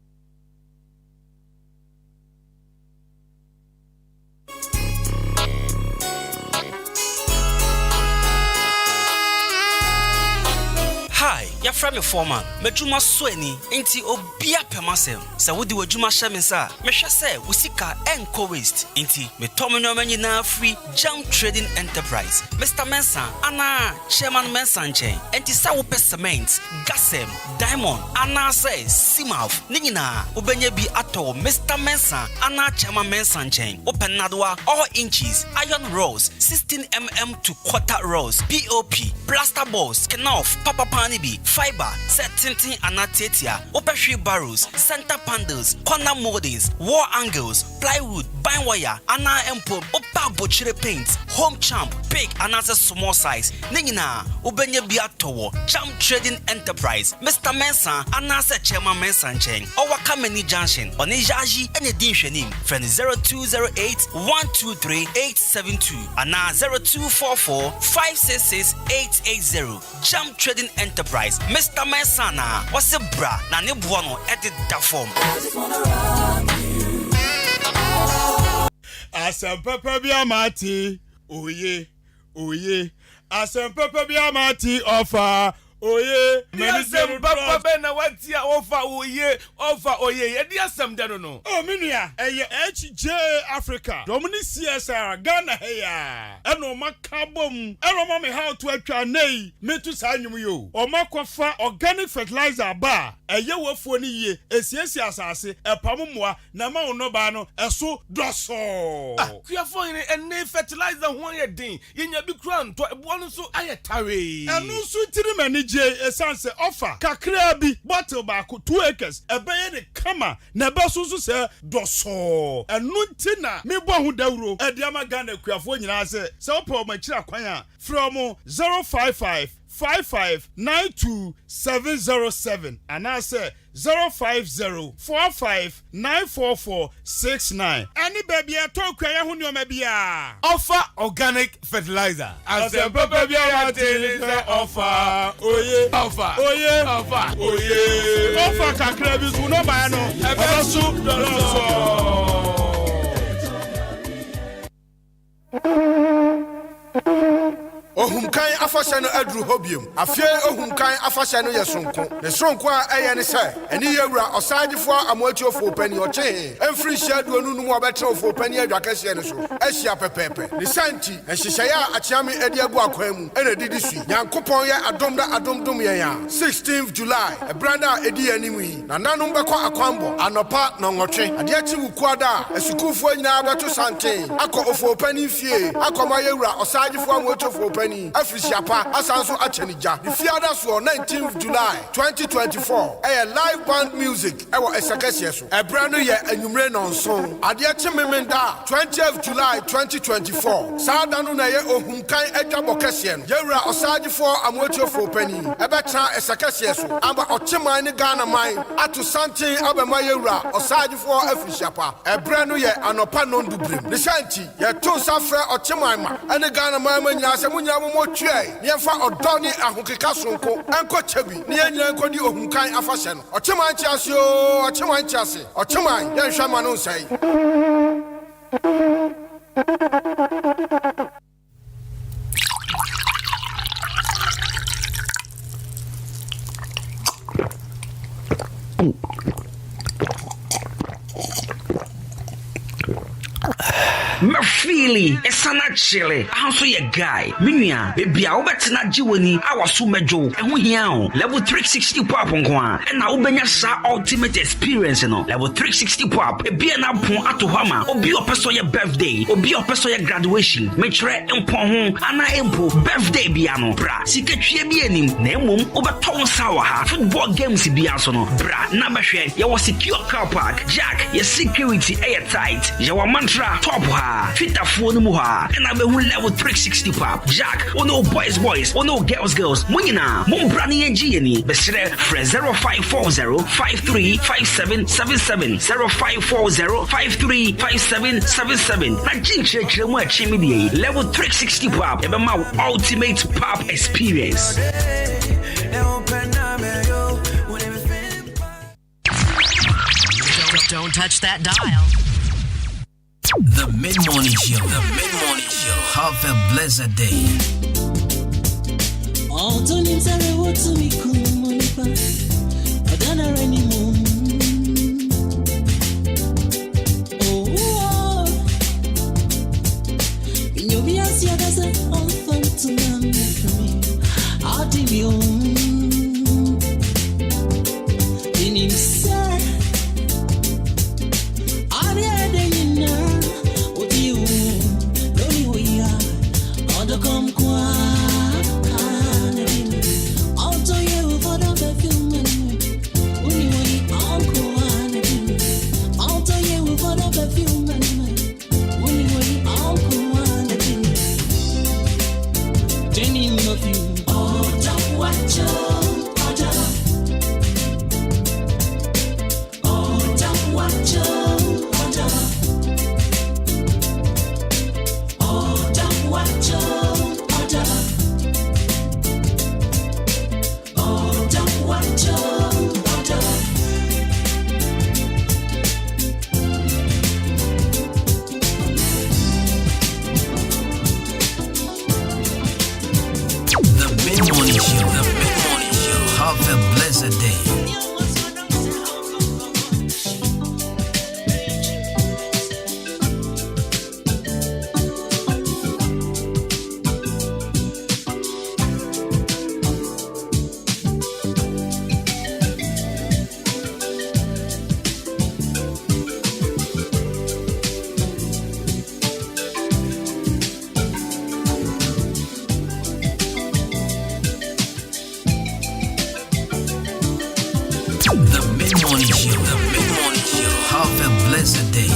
Hi, your friend foreman. Mejuma sweni inti obia pemasem. Sa wodi wajuma shemensa. Mesha se usika enko waste. Inti me tomenyo na free jam trading enterprise. Mr. Mensa ana chairman Mensa nchen. Inti sa wo cement, gasem, diamond ana se simaf. Ningina ubenye bi ato Mr. Mensa ana chairman Mensa nchen. Open nadwa all inches, iron rods, 16mm to quarter rods, POP, plaster balls, kenoff, papa bi fiber set tinting anatetia opeshri barrels center panels corner moldings wall angles plywood bind wire ana empo opa bochire paint home champ big another small size ningina ubenye bia towo jam trading enterprise Mr. Mensa anasa chairman Mensa nchen owaka many junction on ejaji ene din hwenim friend 0208123872 ana 0244566880 jam trading enterprise Mr. Mensana was a bra na ne buono edit da form Asam papa bi amati oye Asem Papa Biamati offer. Oye, Medicine Papa Bena Watia offer oye, Ediasam Dano. Oh, Minia, HJ Africa, Dominic CSR, Ghana Heya, Eno Macabum, Eroma me how to a nay, me to sign you, or Makwafa organic fertilizer bar, a year for any year, a CSC assassin, a Pamua, Nama no bano, a so dosso. You are finding a fertilizer 1 year day, in your big crown to a one so ayatari. And no sweet many. A sunset offer Kakrabi bottle back 2 acres a bay kama na basusu se doso and nuntina me bohu dauro e diama Ghana kuafo nyina se se opo ma kira kwan from 055 5592707 and I say 05045944469. Any baby I talk where you know maybe offer organic fertilizer. As a baby I offer. Oye. Offer. Oye. Offer. Oye. Offer kakrabis uno bano. Ebesu doso. Ohumkan afasha no adru hobium afie ohumkan afasha no yesonko ne sonko a eye ne sai eni yewura osagifo amoatiofo pani oche emfiri shadu anu nu obetrofo pani adwakase ne so ahia pepepe ne santi ehyehyaya achiame edi agu akwan mu ene didi sui yankopon ye adomdom ye ya 16th July e branda edi animu yi na nanom beko akwanbo anopa na nwotwe ade achi wukuada esukufo nyina beto sante akọ ofo pani fie akọma yewura osagifo amoatiofo pani Afrisiapa asanso achenija the fiada so 19th July 2024 a live band music ewo esekese so e brand ye anwumre nonson ade chimemenda 20th July 2024 saadanu na ye ohumkan adwabo kese no yewura osagifo amotiofo pani ebetra esekese so aba ocheman ne Ghana man ato santen abema yewura osagifo Afrisiapa e brand ye anopa nondubrem the shanti ye to safre ocheman ma ene Ghana man manya se munya mo tue nefa odoni ahokeka sonko enko chabi ne yenya enko di ohunkan afahye no ocheman chiase o ocheman chiase ocheman ye hwa ma no nsai. Mafili esana chile ahanso ye guy minua bebia wobetina jiwoni awaso medwo eho hia ho level 360 pop nko a na wobenya sa ultimate experience no level 360 pop ebia na pon ato hama obi opeso ye birthday obi opeso ye graduation mechre empon ho ana empo birthday bia no bra sikatwie bia nim na emom wobeton sawa ha football games bia so no bra na behwe ye was secure car park jack ye security airtight ye wa mantra top ha Twitter phone mu ha na be hu level 360 pop jack ono boys ono girls munyina mum brand yenji ni be sere 0540535777 0540535777 na jinchire mu achi media level 360 pop e be ma ultimate pop experience. Don't touch that dial. The Mid-Morning Show. Have a blessed day. Have a blessed day. The Mid-Morning Show. The Mid-Morning Show. Have a blessed day.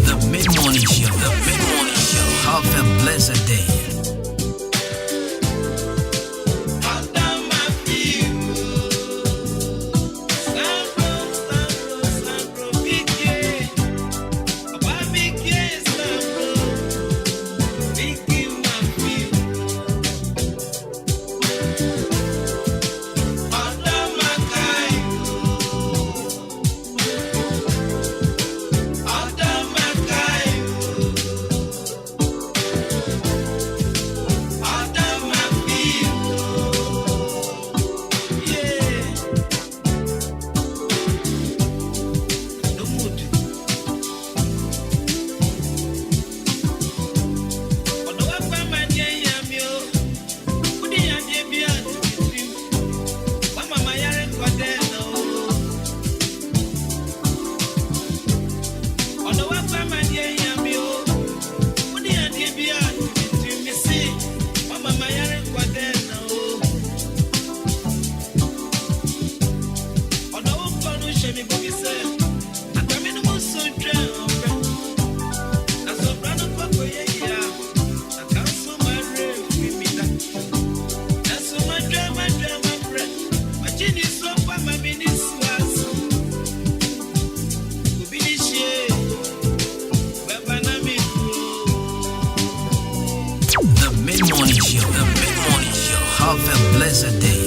The Mid-Morning Show. The Mid-Morning Show. Have a blessed day. Have a blessed day.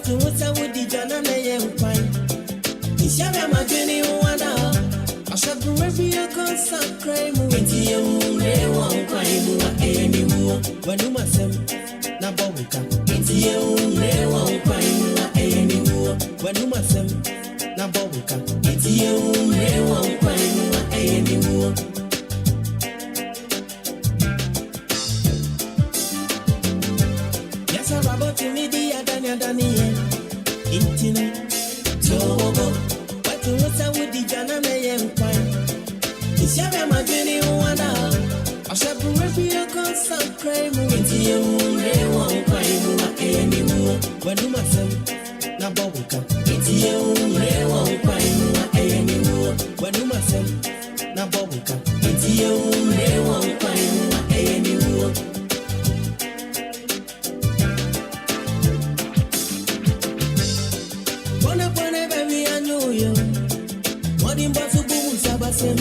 Watu musa wudi jana na ye upai. Ishabe majeni uwana. Ashabu revi ya consacrate mu. Enti ye umre wa upai mu wa eni mu. Wanuma sem na bobuka. Enti ye umre wa upai mu wa eni mu. Wanuma sem na bobuka. Enti ye umre wa upai mu wa eni mu. Yasa babo timidi ya dani ye. Intina tobo. Watu musa wudi jana na ye upai. Ishabe majeni uwana. Ashabu refi ya consacrate mu. Enti ye umre wa upai mu wa eni mu. Wanuma sem na bobuka. Enti ye umre wa upai mu wa eni mu. Wanuma sem na bobuka. Enti ye umre wa upai mu wa eni mu. Bona pone baby I know you. Money basu bumu sabasem.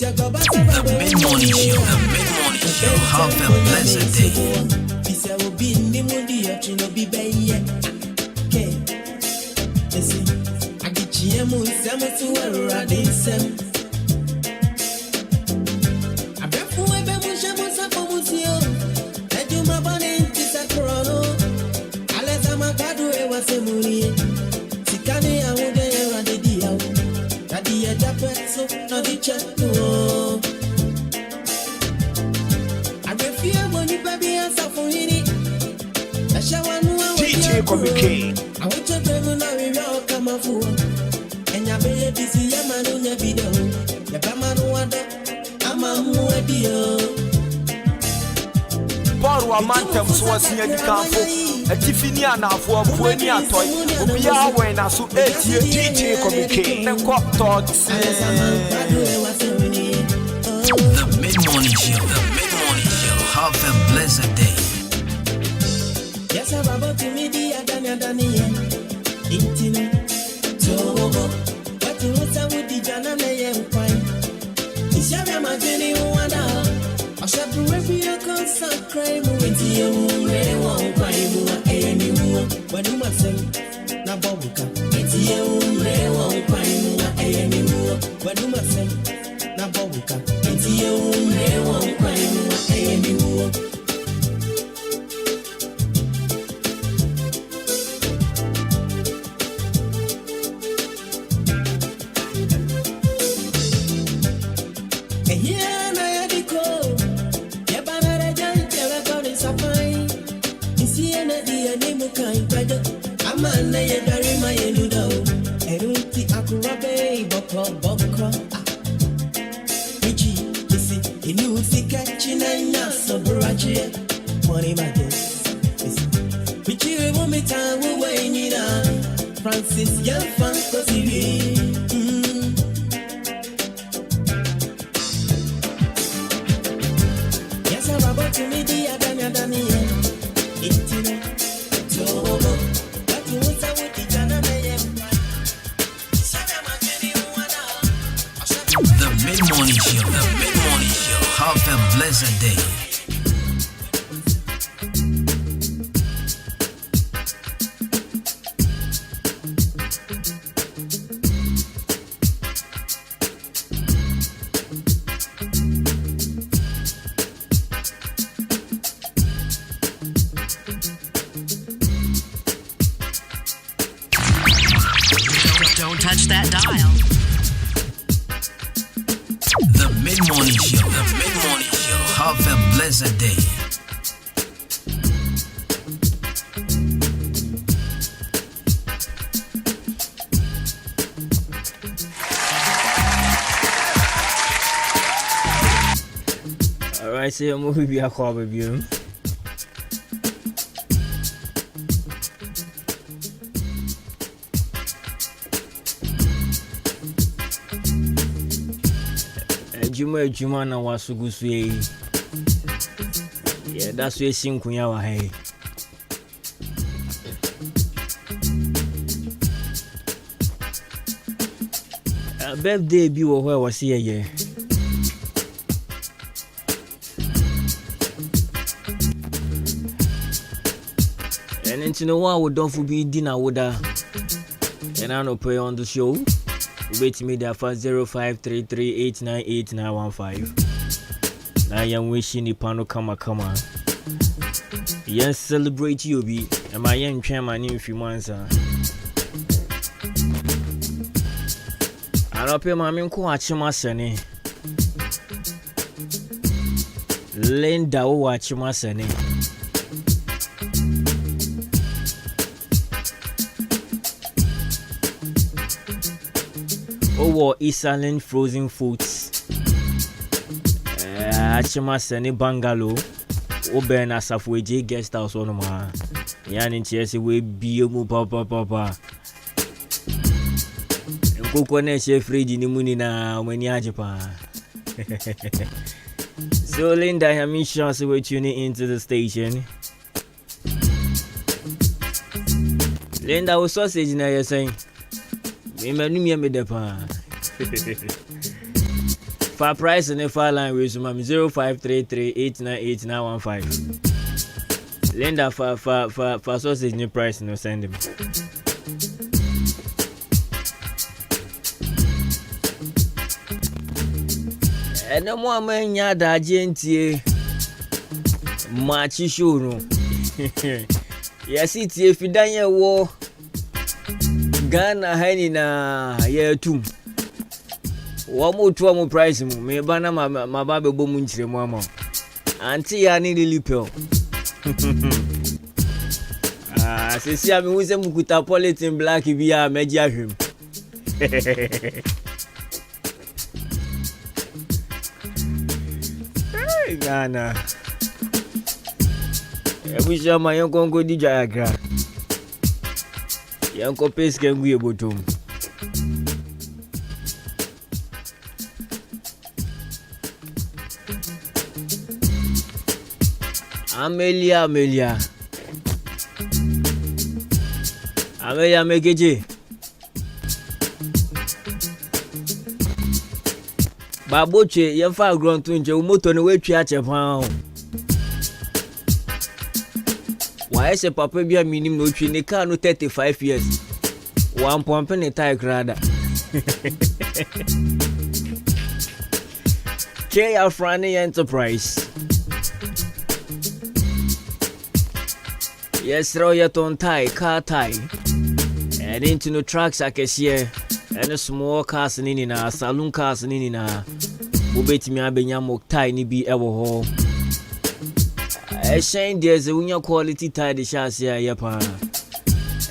The mid-morning show, have a blessed day. Bisa obi ni mundi ya chino bibeye. Okay. Listen. Adichie mu nsem tu radisem. Abefu ebe mu shemu sapo musio. Adwuma bani ntisa krono. Aleza makadu e wasemuni. Sikani ya ude ya radidi ya. Dadi ya japeso no di cheto. Abefia boni baby asafuni. DJ Communicate. I want to drive now we all come off. And ya be busy ya manu nya video. Ya kamaru wada ama muadio. Paru amantem so wasia di kanfo. Atifini anafo abuani atoy. Obia we na so etie DJ Communicate. Enko thoughts. The mid-morning show, have a blessed day. Yes, I'm about to meet the Adani. Intimate. Tobo. What you want to the Jana May Empire? Ishabe Majeni Wana. I shall prove you consacrate mu. Into your moon, one prime, any more. When you must say, Nabobuka. Into your moon, one prime, any more. When you must say, Nabobuka. Into your moon, one prime, any more. Francis young fan yes, I'm about to meet the Adani. Tobo. What you want to with the Jana The mid-morning show, have a blessed day. Don't touch that dial. The mid-morning show, have a blessed day. Alright, so I'm moving back over you. Adwuma na wasugusu yi. Yeah, that's where sinkunya wa hai. Birthday bi wo ho wa se ye. And you know what? Don't forbid dinner woda. And I know pay on the show. Wait me there for 0533898915. I am wishing the pano come. Yes, celebrate you be. And my young chairman in few months. And I'll pay my main watch my sonny. Linda watch my sonny. Over Eastern frozen foods. Achima seni bungalow. Obe na Safweje guest house on ma. Yani chese we biye mu papa. Nkoko na she fridge ni muni na mani aje pa. So Linda, I'm sure we're tuning into the station. Linda, what sausage na you saying? Me de pa. For price and the file line with 0533898915. Linda for sausage new price no send him. And no more man ya da gentie machi show no. Yes it if you danye wo Ghana hani na yetum. Wamu tuwa mu price mu me bana mababe bo mu nchire mu ama. Anti ya ni lilipel. Sisi ami wuse mukuta politin black biya meji ahwem. Ghana. Ebusha ma yonko ngo di jayagra. Yanko peske nguye botom. Amelia mekeje. Baboche yemfa ground tunje umoto ne wetwi ache pan. Why say papa bia minim no twi ne car no 35 years. One pump ne tie grada. KR Franny Enterprise. Yes, Roya ton tie, car tie. And into no tracks I can see. And a small cars in na saloon cars in na. Mubeti mi abenya mok tie ni bi ewo ho. Shine there's a winner quality tie the chassis yapa.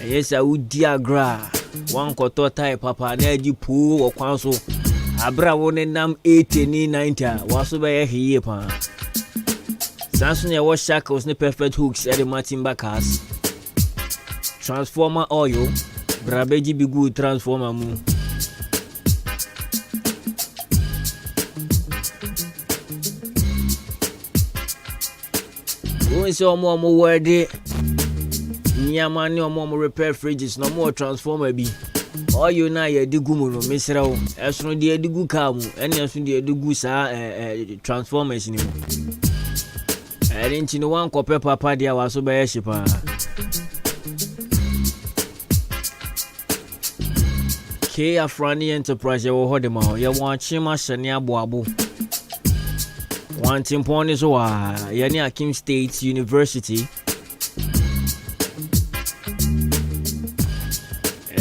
Yes, I would diagra. One quarter tie papa neji pool or council. Abra one nam 80 ni 90. Wasu by a heapa. Samsung ya wash shackles ni perfect hooks at the Martin Backers. Transformer oil. Brabeji be good transformer mu. We say more word nyama ni omo repair fridges no more transformer bi. All you na ye digu mu no mesra wo. Esono de digu ka mu, ene esono de digu sa transformers ni mu. Erinchi no wan kope papa dia waso be shipa. KR Franny Enterprise wo hode ma ye wan chima shane aboabo. One team point is yani Akim State University.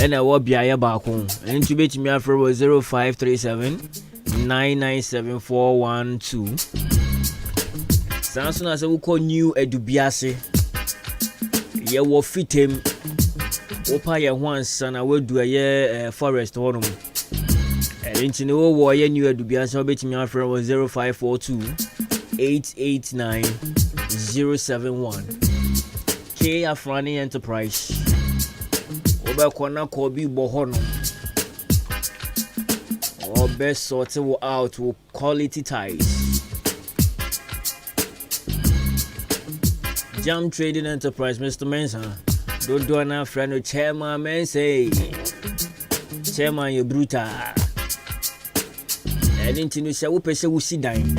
And I will be a back home. And to bet me after 0537 9974112. Samson as a call new Edubiase. Ye will fit him. Opa ya once and I will do a year forest honum. And into no war new Edubiase bet me after 0542 889-071. KR Franny Enterprise. Oba kwana kobi bohono. Or best sorted out with quality ties. Jam Trading Enterprise, Mr. Mensa. Don't do an friend of Chairman Mensa. Chairman, you brutal. I didn't know you will sit down.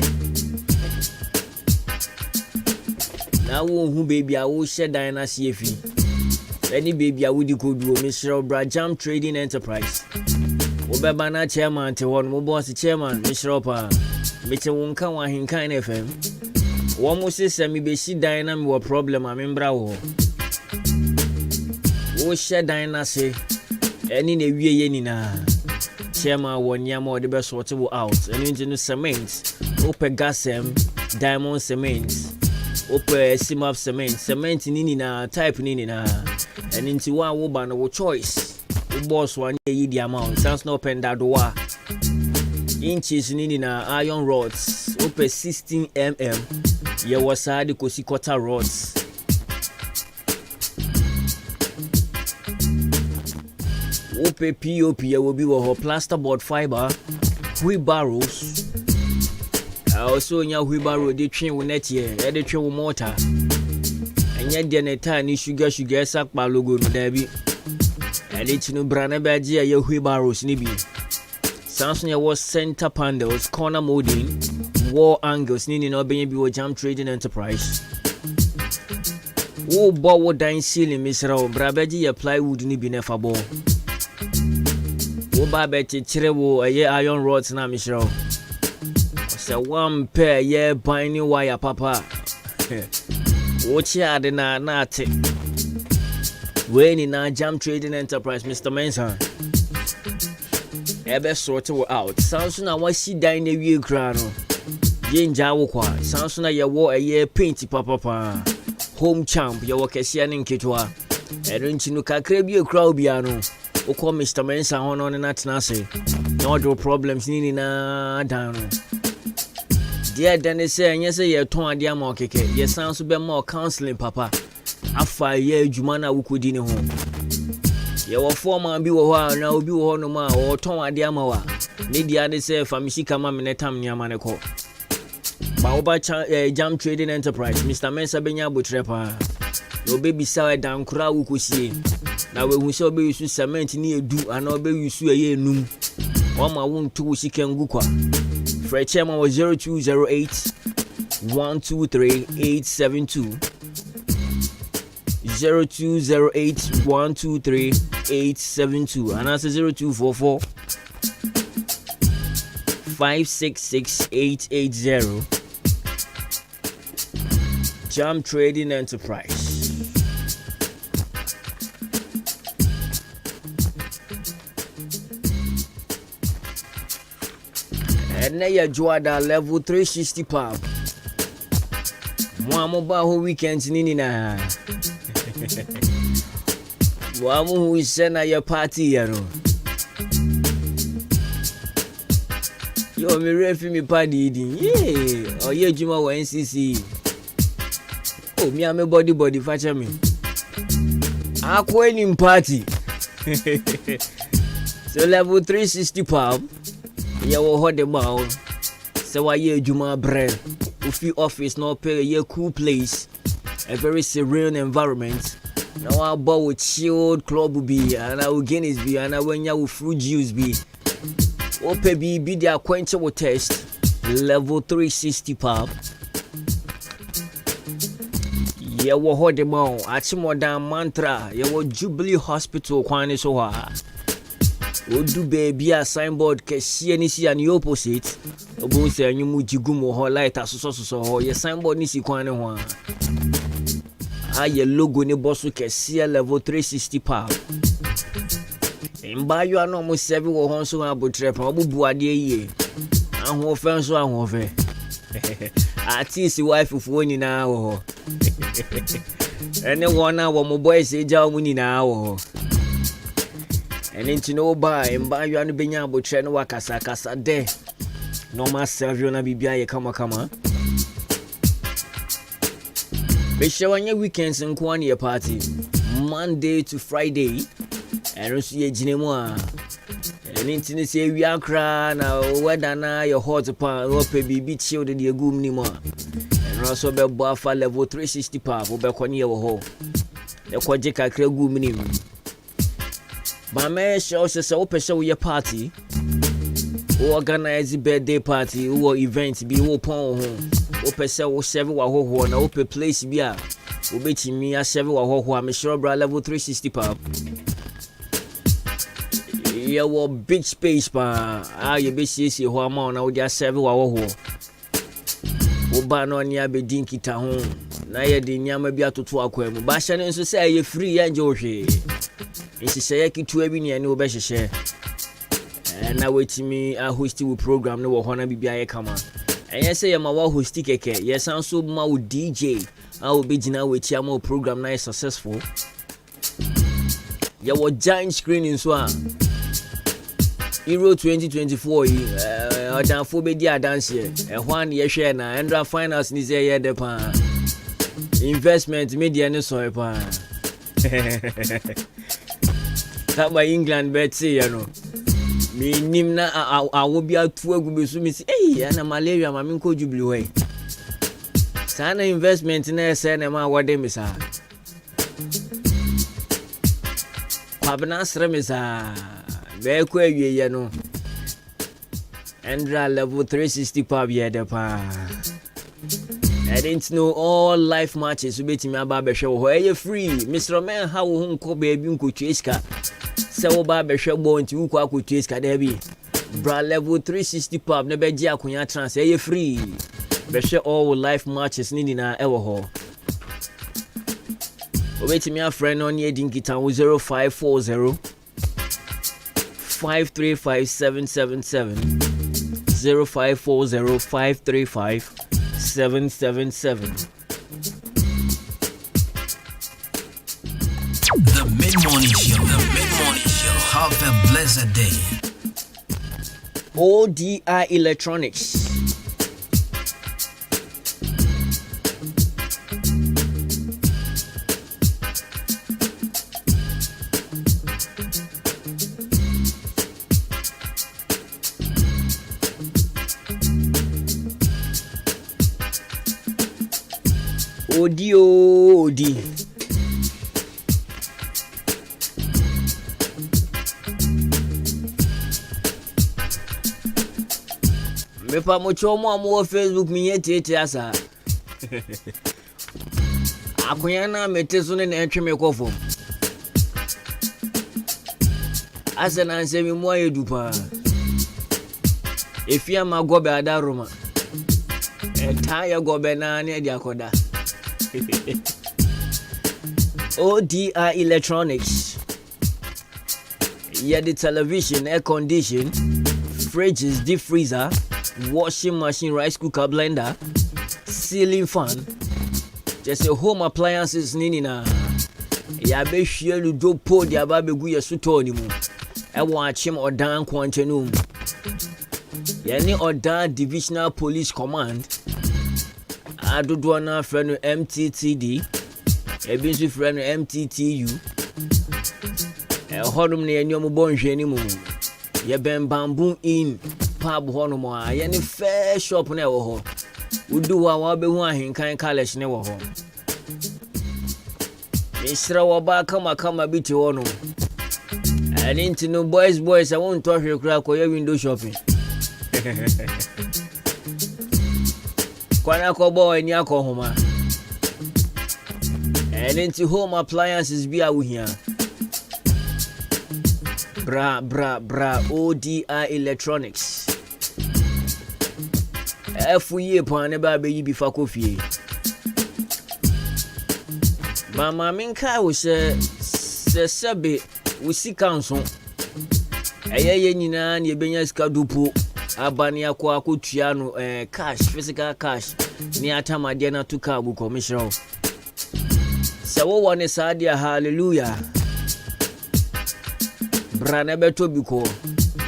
Now who baby I will share dynasty. Any baby I would go do Mr. Brajam Trading Enterprise. Obebana chairman to one more boss chairman, Mr. Opa. Mr. Wonka Ahenkan FM. One more say me be see dynam wa problem I membra wo. Wo share dynasty. Any ne wie ni na. Chairman one yama the best sort out. And into cement. Ope gasem, diamond cement. Ope simap cement nini na type nini na. And into one woban no choice. Boss one ye the amount. Sounds no pen that door. Inches nini na iron rods. Ope 16 mm. Ye was hard kosi quarter rods. Ope POP ye will be with plasterboard fiber, wheelbarrows. Also, in your wheelbarrow, they train with net here, they train with mortar. And yet, the tiny sugar sack by logo, Debbie. And it's no brand badge, your wheelbarrows, Nibby. Samsung was center panels, corner molding, wall angles, needing no baby or jam trading enterprise. Oh, bow dine ceiling, Miss Row, Brabaji apply wood nibby never ball. Oh, Babette, Trevo, a year iron rods now, Miss Row. So one pair, yeah, binding wire, papa. Watch ya, the not when in our jam trading enterprise, Mr. Manson. Ebe sort out. Samsung na wa si dan na wie kra no. Ye nja wo kwa. Samsung na ye wo eye paint papa. Home champ ye wo kese ne nketwa. Erinchi no kakra bi ekra obia no. Okọ Mr. Mensa hono ne na tena se. No do problems ni na dan no. Dia dan se enye se ye ton ade ama okeke. Ye Samsung be more counseling papa. Afa ye adwuma na wukodi ne ho. Ye wo foreman bi wo ho na obi wo ho no ma o ton ade ama wa ne dia de say famisi kama me netam nyama ne ko ba wo ba jam trading enterprise Mr. Mensa benya botrepa no baby saw dan kura wo kosie na we hu se obe yusu cement ni edu ana obe yusu eye enum o ma wo ntu wo sikengu kwa for chairman was 0208 123 872 0208 123 872 and that's 0244 566 880. Jam Trading Enterprise. And now you're Joada level 360 pub. One mobile weekends nini na. Wamu who is send your party, you know. Yo, me refi me party eating. Yeah, or ye Juma wa NCC. Oh, me am a body fetch me. Aqua in party. So level 360 pub. You will hold the mouth. So why ye Juma bread? If you office no pay a cool place. A very serene environment. Now I bought with chilled club be and I will Guinness be and I when you fruit juice be. Ope be the quenchable test. Level 360 pub. Yeah, we hold them all. Achimodan mantra. Yeah, we Jubilee Hospital kwani so ha. We do baby a signboard kesi nisi and the opposite. Obo say anyu mu jigumo ho light so ho. Yeah, signboard nisi kwani ho. Aye logo ne bosu kesi level 360 pound. Mba yo ano mo serve wo hon so abotrepa obubu ade ye. Ahwo fe so ahwo fe. Artist wife fufu ni na wo. Ene wona wo mo boys eja wo ni na wo. Ene ntino ba mba yo ano benya abotre no wakasa de. Normal serve na bibia ye kama. Beshawanya weekends in Kwani party Monday to Friday and also ye jinemu and intini say we akra na weather na your hot pan ope bibi chill de egum ni mo and also be boafa level 360 pa wo be kwani wo ho e kwaje kakra gum ni ba me show se wo pese wo ye party wo organize birthday party wo event bi wo pon ho wo pese wo serve wa ho na wo pe place bia wobɛtumi ahyɛve wahɔho a mehyerɛ bra level 360 pap yɛwɔ big space pa a yɛbɛsiesie hɔ ama wo na wode ahyɛve wahɔho woba no ɔne abɛdi nkita ho na yɛde nneɛma bi atoto akwa mu bahyɛ no nso sɛ ɛyɛ free yɛngye wo hwee nhyehyɛeɛ ketewa bi ne ɛne wobɛhyehyɛ na wetimi hosti wo program no wɔ hɔ na bibia yɛ kama ɛnyɛ sɛ yɛma wa hosti kɛkɛ yɛsan so ma wo DJ a wobɛgyina w'akyi ama wo program na yɛ successful yɛwɔ giant screen nso a Euro 2024 yi ɔdanfo bɛdi adanseɛ ɛhɔ a ne yɛhwɛ na Endra Finance ni sɛ yɛde paa investment media ne sɔre paa kaba England bɛte yɛ no menim na awo bi atu agu besu mi si ana malaria ma menko jubili hɔ saa na investment na ɛsɛ na ma wɔde mi saa kwabena sere mi saa bɛɛkɔ awie yɛ no Endra level 360 pub yɛ de pa I didn't know all live matches wobɛtumi aba bɛhwɛ wɔ hɔ ɛyɛ free Mr. Man ha wo ho nkɔ baabi nkɔtwa sika sɛ woba bɛhwɛ bɔ nti wokɔ akɔtwa sika da bi bra level 360 pub na bɛgye akonya trans ɛyɛ free bɛhwɛ all live matches ne nyinaa ɛwɔ hɔ wobɛtumi afrɛ no ne adi nkita wo 0540 535777 0540 535777 The Mid-Morning Show. Have a blessed day. ODI Electronics. OD. Me pa mo chomo amo Facebook mi yete asa. Akonya na mete so ne na etwe me kofo. Asa na nse mi mo ayedu pa. Efia ma gobe adaroma. Etaya gobe na ne dia koda. ODI Electronics. Yeah, the television, air condition, fridges, deep freezer, washing machine, rice cooker, blender, ceiling fan, just a home appliances nina. Ya be shielu do po dia ba be gu yesuto ni mu. E watch him or down quantenum. Yani or down divisional police command. Adodo na friend MTTD. Ebi nso friend MTTU. Hodum ne enyo mo bonhwe ni mu. Ye ben bamboo in pub hono mo a ye ne fair shop na wo ho. Udu wa be hu ahenkan college ne wo ho. Misra wo ba kama biti wono. Ani ntino boys I won't talk here kra ko ye window shopping. Kwana ko boy ni akohoma. Ani nti home appliances bi a wo hia. Bra ODI Electronics. Fuye pane ba be yi bi fa kofie. Mama minka wo se sebe wo sika nso. Eye nyina na ebenya sika dupo abani akwa akotua no cash, physical cash ni atamade na tuka abu commission. Se wo wone sadia hallelujah. Brana beto biko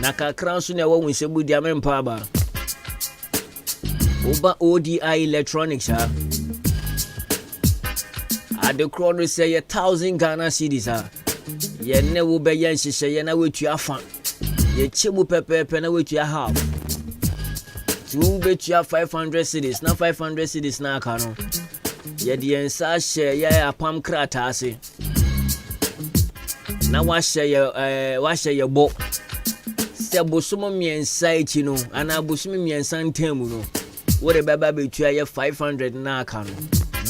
na kakra nso na wo nsebu dia mempa ba oba ODI Electronics ha ade krono say 1000 Ghana cedis ha ye ne wo be yan hyehyɛ ye na wetu afa ye chebu pepepe na wetu a half tu betu 500 cedis na 500 cedis na aka no ye de ensa hye ye apam krata ase na wahye ye bo se bosomo miensa echi no ana bosomo miensa ntemu no wo de baba betua ye 500 na aka no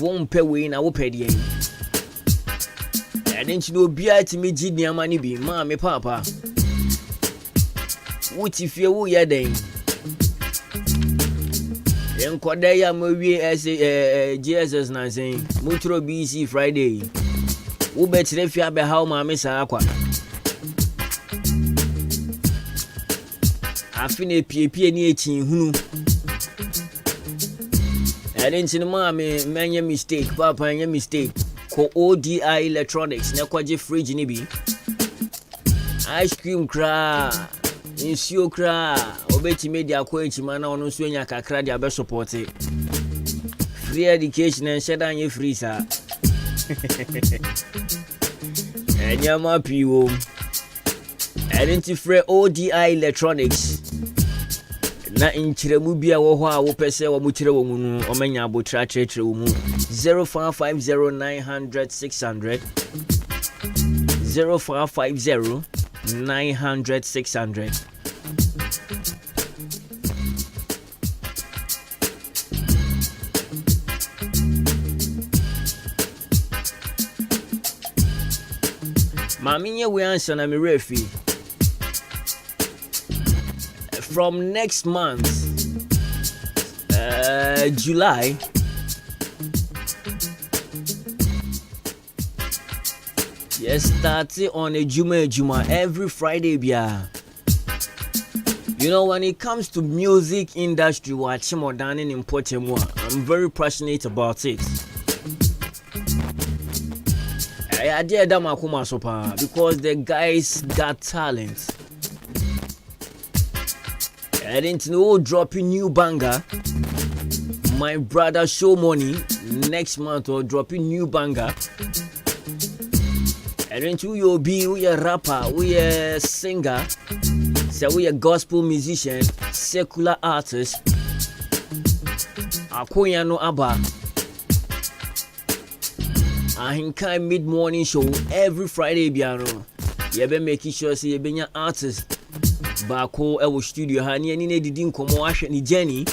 won't pay way na wo pay the end. I didn't know beer to me, Jidney, money be, mammy, papa. What if you were your day? Then Cordeya movie as a Jesus Nazin, Mutro BC Friday. Who bet if you have a how mammy Sakwa? I finished PPN who I didn't know mammy, man, your mistake, papa, and your mistake. Ko ODI Electronics, na kwaje fridge ni bi. Ice cream kra, insio kra, obeti media kwa echima na ono so nya kakra dia be support. Free education and sheda nye free sa. Enya ma piwo. Identify ODI Electronics. Na inchiremu bia wo ho a wo pese wo mu kire wo mu no omanya abotra chire wo mu 0550900600 0550900600. Mami we answer na me refi. From next month, July, yes, starting on Adwuma-Adwuma every Friday, bia. You know, when it comes to music industry, watching more than in important one, I'm very passionate about it. I did that makuma sopa because the guys got talent. I didn't know dropping new banger. My brother Show Money next month or dropping new banger. I didn't know you be we a rapper, we a singer, so we a gospel musician, secular artist. Akoya no Abba. Ahenkan mid-morning show every Friday biano. You be making sure say you be an artist. Bako ewo studio ha ni ne didi nkomo ahwe ni Jenny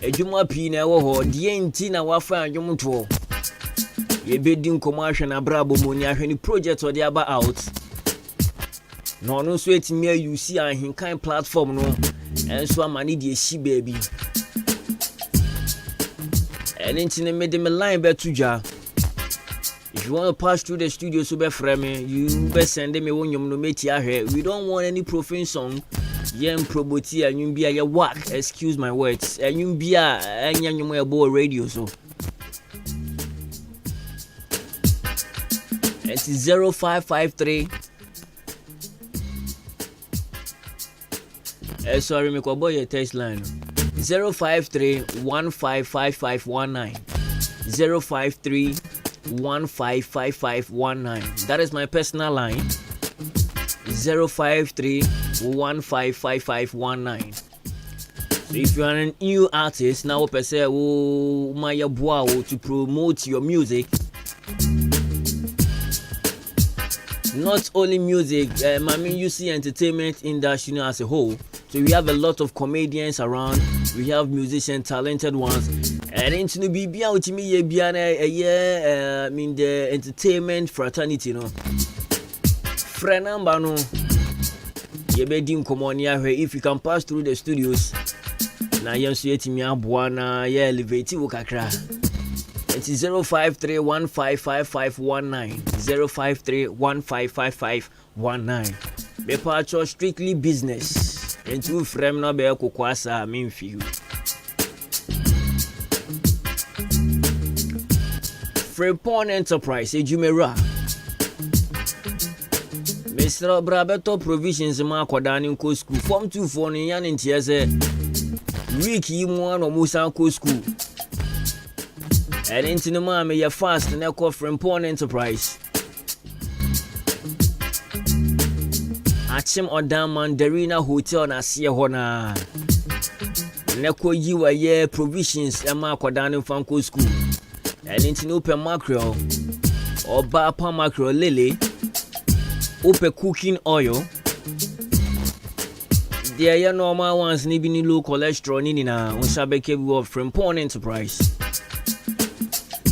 Adwuma P na ewo ho de enti na wafa anwom to ye bedi nkomo ahwe na brabo mo ni ahwe ni project o de aba out no no so etimi ayusi Ahenkan platform no enso amani de eshi baby enti ne me de me line be tuja. If you want to pass through the studio, so be frame, you be send me when you no make here. We don't want any profane song. Yem proboti and you be a whack. Excuse my words. And you be a boy radio so. It's 0553. Sorry, me boy your text line. 053-155519. 053-155519. That is my personal line. 053-155519. So if you are a new artist now, per se, to promote your music. Not only music, I mean you see entertainment industry as a whole. So we have a lot of comedians around. We have musicians, talented ones. And into the BB out me I mean the entertainment fraternity, no. Friend number no. You be dim come on here if you can pass through the studios. Na yensu etimi aboa na ye elevate wo kakra. It is 053-155519. 053-155519. Be part of strictly business. And two frame no be kokwasa mean feel. Frepon Enterprise, Ejumera. Mr. Brabeto provisions ma kwadani nko school. Form 2 for ni yan ntiese. Week yi mu an omusa nko school. And into the mama ya fast na call Frepon Enterprise. Achim Odam Mandarina Hotel na sie ho na. Neko yi wa ye provisions ma kwadani nko school. And into open mackerel or bapa mackerel lily, open cooking oil. There are normal ones, nibi ni low cholesterol nina on Sabeke of Frempon Enterprise.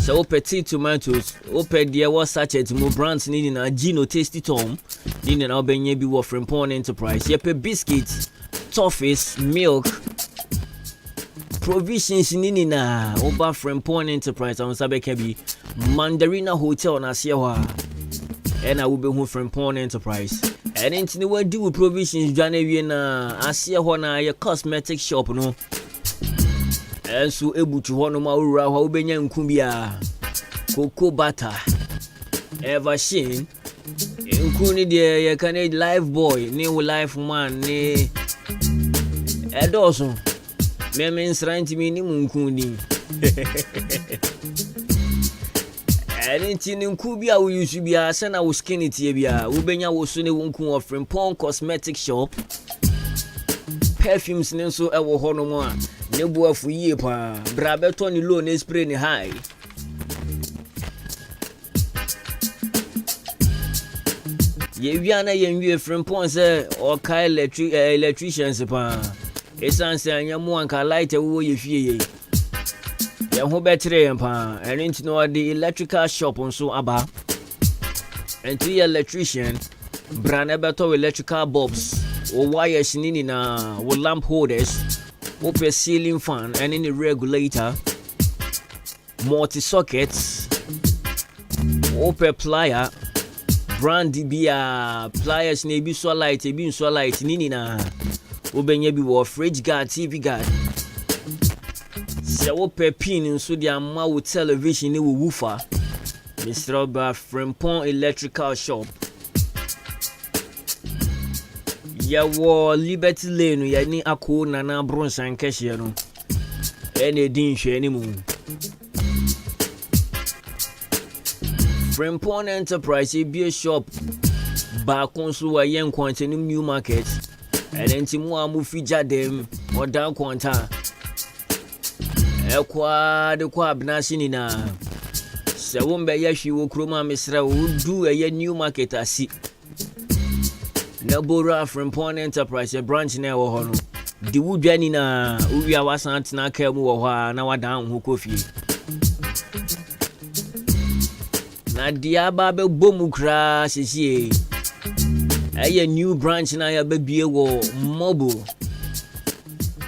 So petit tomatoes, open dear was sachet more brands needing a Gino Tasty Tom, needing our benye be what from Pawn Enterprise. Yepe biscuits, toffees, milk, provisions needing a over from Pawn Enterprise on Sabekebi, Mandarina Hotel na Siewa, and I will be home from Pawn Enterprise. And into the word do provisions, Janevina, Asiahona, your cosmetic shop, no. And so able to honor Maura, Hobenya Kumbia, Cocoa Butter, Ever Shin, Nkuni dear, can live boy, new life man, ne Edoso, Memens Ranti Minimum Kuni. And in Kubia, we used to be a son, I was skinny tibia, Ubenya was soon a wonku of Frimpong Cosmetic Shop, perfumes, and so ever honor. Nebu for ye pa, Brabeton alone is pretty high. Yeviana Yengu from Ponce or Kai electricians upon. It's answer Yamuan can light a woo if ye. Yahu betre pa, and into know the electrical shop on so abba. And to your electrician, Branebato electrical bulbs or wires in with lamp holders. Open ceiling fan and any regulator, multi-sockets, open plier, brandy beer, pliers, maybe so light, nini na, open your fridge guard, TV guard. So open pin so the amount with television, new woofer, Mr. Robert Frimpong Electrical Shop. Yawo Liberty Lane, ya ni ako nana bronze and cashier no. Any din she any moon. Frimpong Enterprise be a shop. Back on so a young quantity new market. And then Timua Mufija them or down quanta. Equa the quab nasinina. Sawumbe yashi wo kroma misra would do a new market as see. Nabora from Pawn Enterprise, a branch near Hono. The wood janina, Uya was Antina Kemu, now down who coffee. Nadia Babel Bomukra, says ye. A new branch na ya baby wo mobile.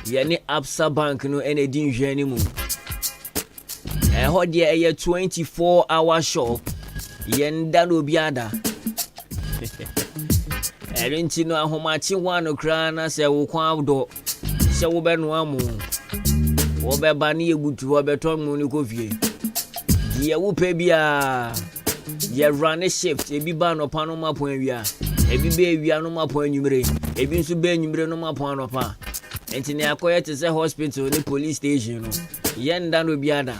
Yani Absa Bank no any danger anymore. A hot year a 24-hour shop. Yenda no biada. I didn't know how much you want to cry and I say, "Oh, Quavdo, so Ben Wamu, or Bani would to Roberton Municovi. Dear Wupebia, ye run a shift, a biban or Panama point, a baby, no more point you bring, a bin to ben you bring no more point of her. And in the acquired is a hospital, the police station, yen down with Biada.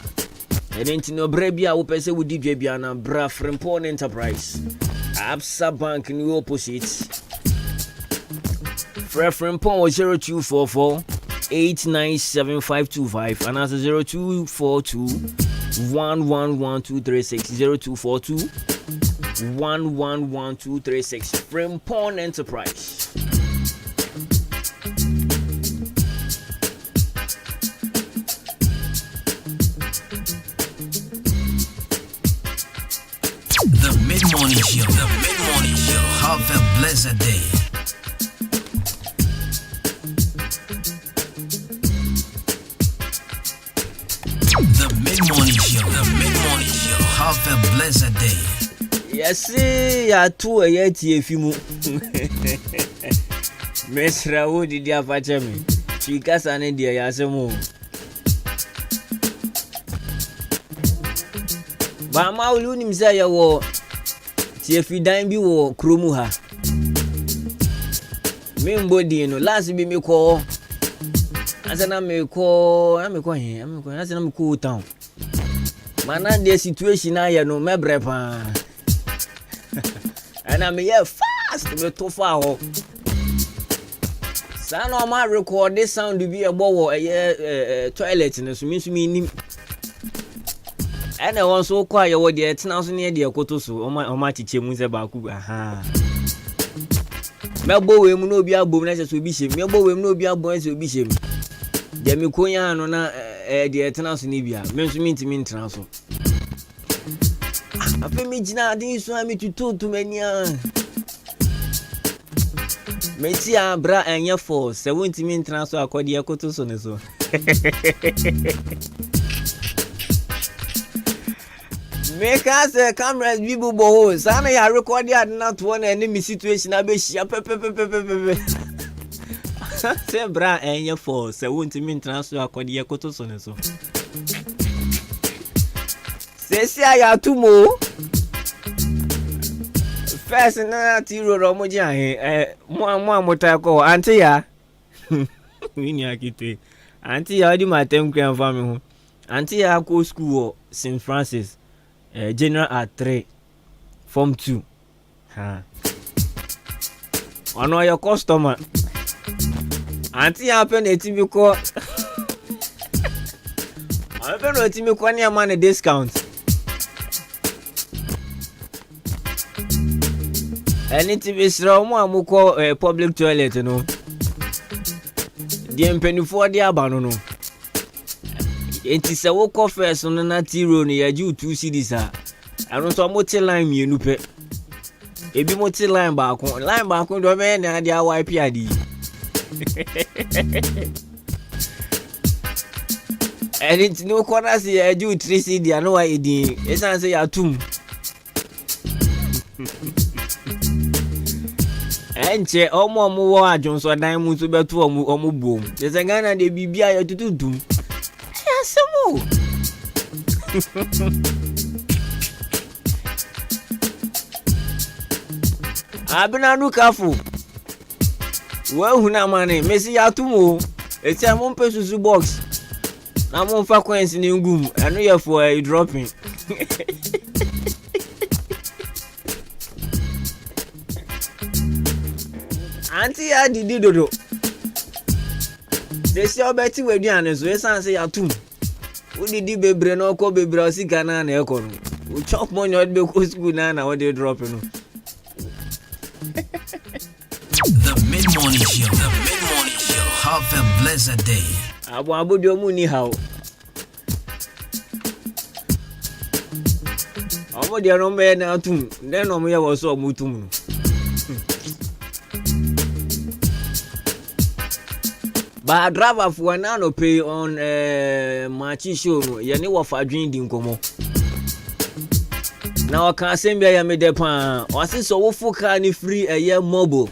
And into no Brebia, who pay with DJ Biana, Bra from Pawn Enterprise. Absa Bank in the opposite. Reference Paul 0244 897 and as 0242 111236 0242 111236 from Pawn Enterprise. The Mid-Morning Show. Have a blessed day. The Mid-Morning Show. Have a blessed day. Yes, ya tu ayeti efimu. Mesra wodi dia pachami. Chika sane dia yasemo. Ba ma ulu ni mza ya wo tiefi dan bi wo kromu ha. Me mbodi no last bi me ko. Asana me ko he. Asana me ko town. Mana the situation na ya no mebre pa. And I'm here fast me to far ho. Sa no ma record this sound bi e bowo toilet no so me nim. And I want so quiet what the eternal near the Kotosu or my teacher Musa Baku. Aha. Melbo we no be a bonus to be shame. Melbo we no be a bonus to be shame. Demi Koya no na the eternal Nibia. Mention me to mean transfer. Ape me jina adin so ami tutu mania. Meti abra enye for 70 min transfer akodi ekoto so ne so. Make us cameras people bo sana ya record ya na to na enemy situation abehia pepepepepepe. Say bra enye for 70 min transfer akodi ekoto so ne so. Sesi aya tumo. First na tiro ro mo jian mo mota ko auntie ya. Wini akite. Auntie ya di matem kran fa me ho. Auntie ya go school St Francis. General at 3 form 2. Ha. Ono your customer. Auntie happen etimi ko. Happen etimi ko ni amane discount. Anything is wrong mo ko public toilet no. Di mpenifo di abano no. Enti se wo ko first no na tiro no ya ju 2 cedis a. Anu so mo ti line mienu pe. Ebi mo ti line ba ko do me na dia wipe adi. Enti no ko na se ya ju 3 cedi anu wa edi. Esan se ya tum. Enche omo wo ajonso dan mu so beto omo bom. Dese Ghana de bibia ya tutudum. Asemo. Abina nukafu. Wa huna mane mesi ya tumo. Eti amon pesusu box. Na mon fa coins ni ngum. Anu ye for dropping. Auntie ya didi dodo. Desi obeti weduane so esan se ya tum. Udidi bebre no ko bebre osika na na ekọ no. U chop money od be ko school na what they drop no. The mid-morning show. The mid-morning show. Have a blessed day. Abu mu ni how. Omo dia no me na tum. Den no me ya wo so mutum no. Ba driver for na no pay on machi show no ye ne wo fa dwen di nkomo na o kan asembia ya me de pan o se so wo fu car ni free eye mobile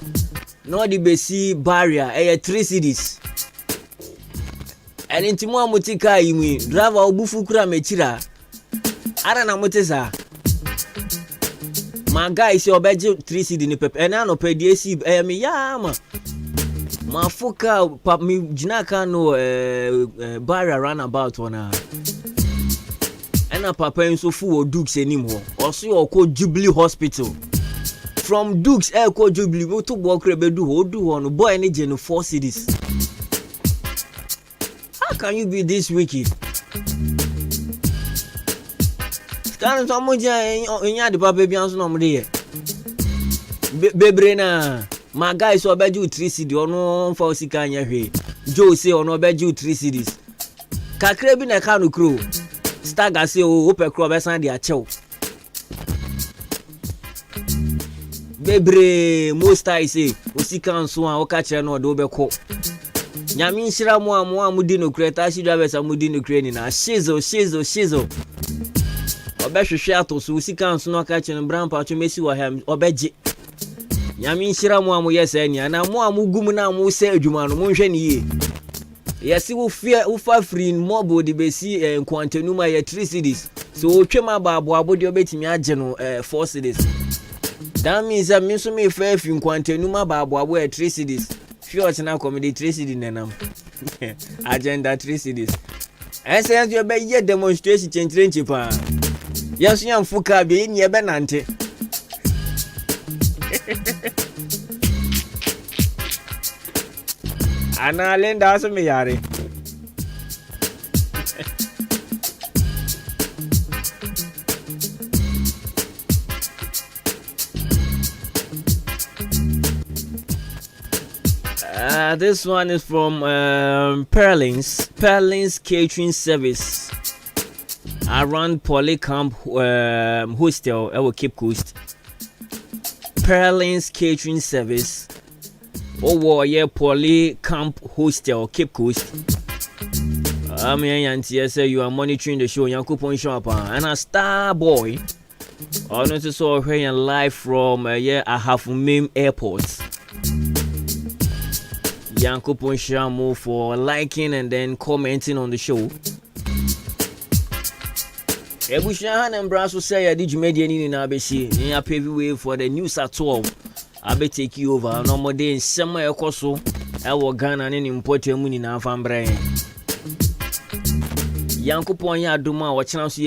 no di besi barrier eye 3 cedis eni ntimo amutika yi mu driver obufu kura mechira ara na mutesa my guy say obeje 3 cedi ni pepe ena no pe di esi me ya ma mafuka pap mi jinaka no barrier runabout ona ena papa nso fu o Dukes enim ho oso okọ Jubilee Hospital from Dukes ko Jubilee go to bokre bedu ho du ho no boy ni je no 4 cedis. How can you be this wicked? Kan so mo je enya de papa bi anso no mo de ye bebre na my guy so obeju 3 cedi ono fa osika anya hwe Joe say ono obeju 3 cedis kakra bi na ka no kro staga say o ope kro be san de achew bebre most I say osika nso a o ka kire no de obekọ nyame nhira mu amudi no kreta shidwa be sa mudi no kreni na shizo obehwehwe ato so osika nso no ka kire no brampa acho mesi wa ham obeje nyame nhira mu amu yesa ni ana mu amugum na amu se adwuma no monhwe ne ye yesi wo fa free mobile de besi Nkwantenuma ya 3 cedis so otwem ababo abode obetimi age no 4 cedis that means that me so me fa free Nkwantenuma ababo ya 3 cedis fiot na comedy 3 cedis nenam agenda 3 cedis ese yo be ye demonstration chenchirenchi pa yeso yam fuka be ni ebe nante ana lenda aso me yare this one is from Perlins Catering Service. around Poly Camp Hostel at Cape Coast. Perlins Catering Service. Yeah, Poly Camp Hostel, Cape Coast. I mean, Auntie, say you are monitoring the show. Yankupon Shop and a star boy. I noticed saw her live from Ahafumim Airport. Yankupon Shamo for liking and then commenting on the show. Ebushan and Brasso say I did you media in ABC. You paving way for the news at 12. I bet take you over. No more day in somewhere Koso. I will Ghana and import your money now from Brian. Yankupon Adwuma watching us.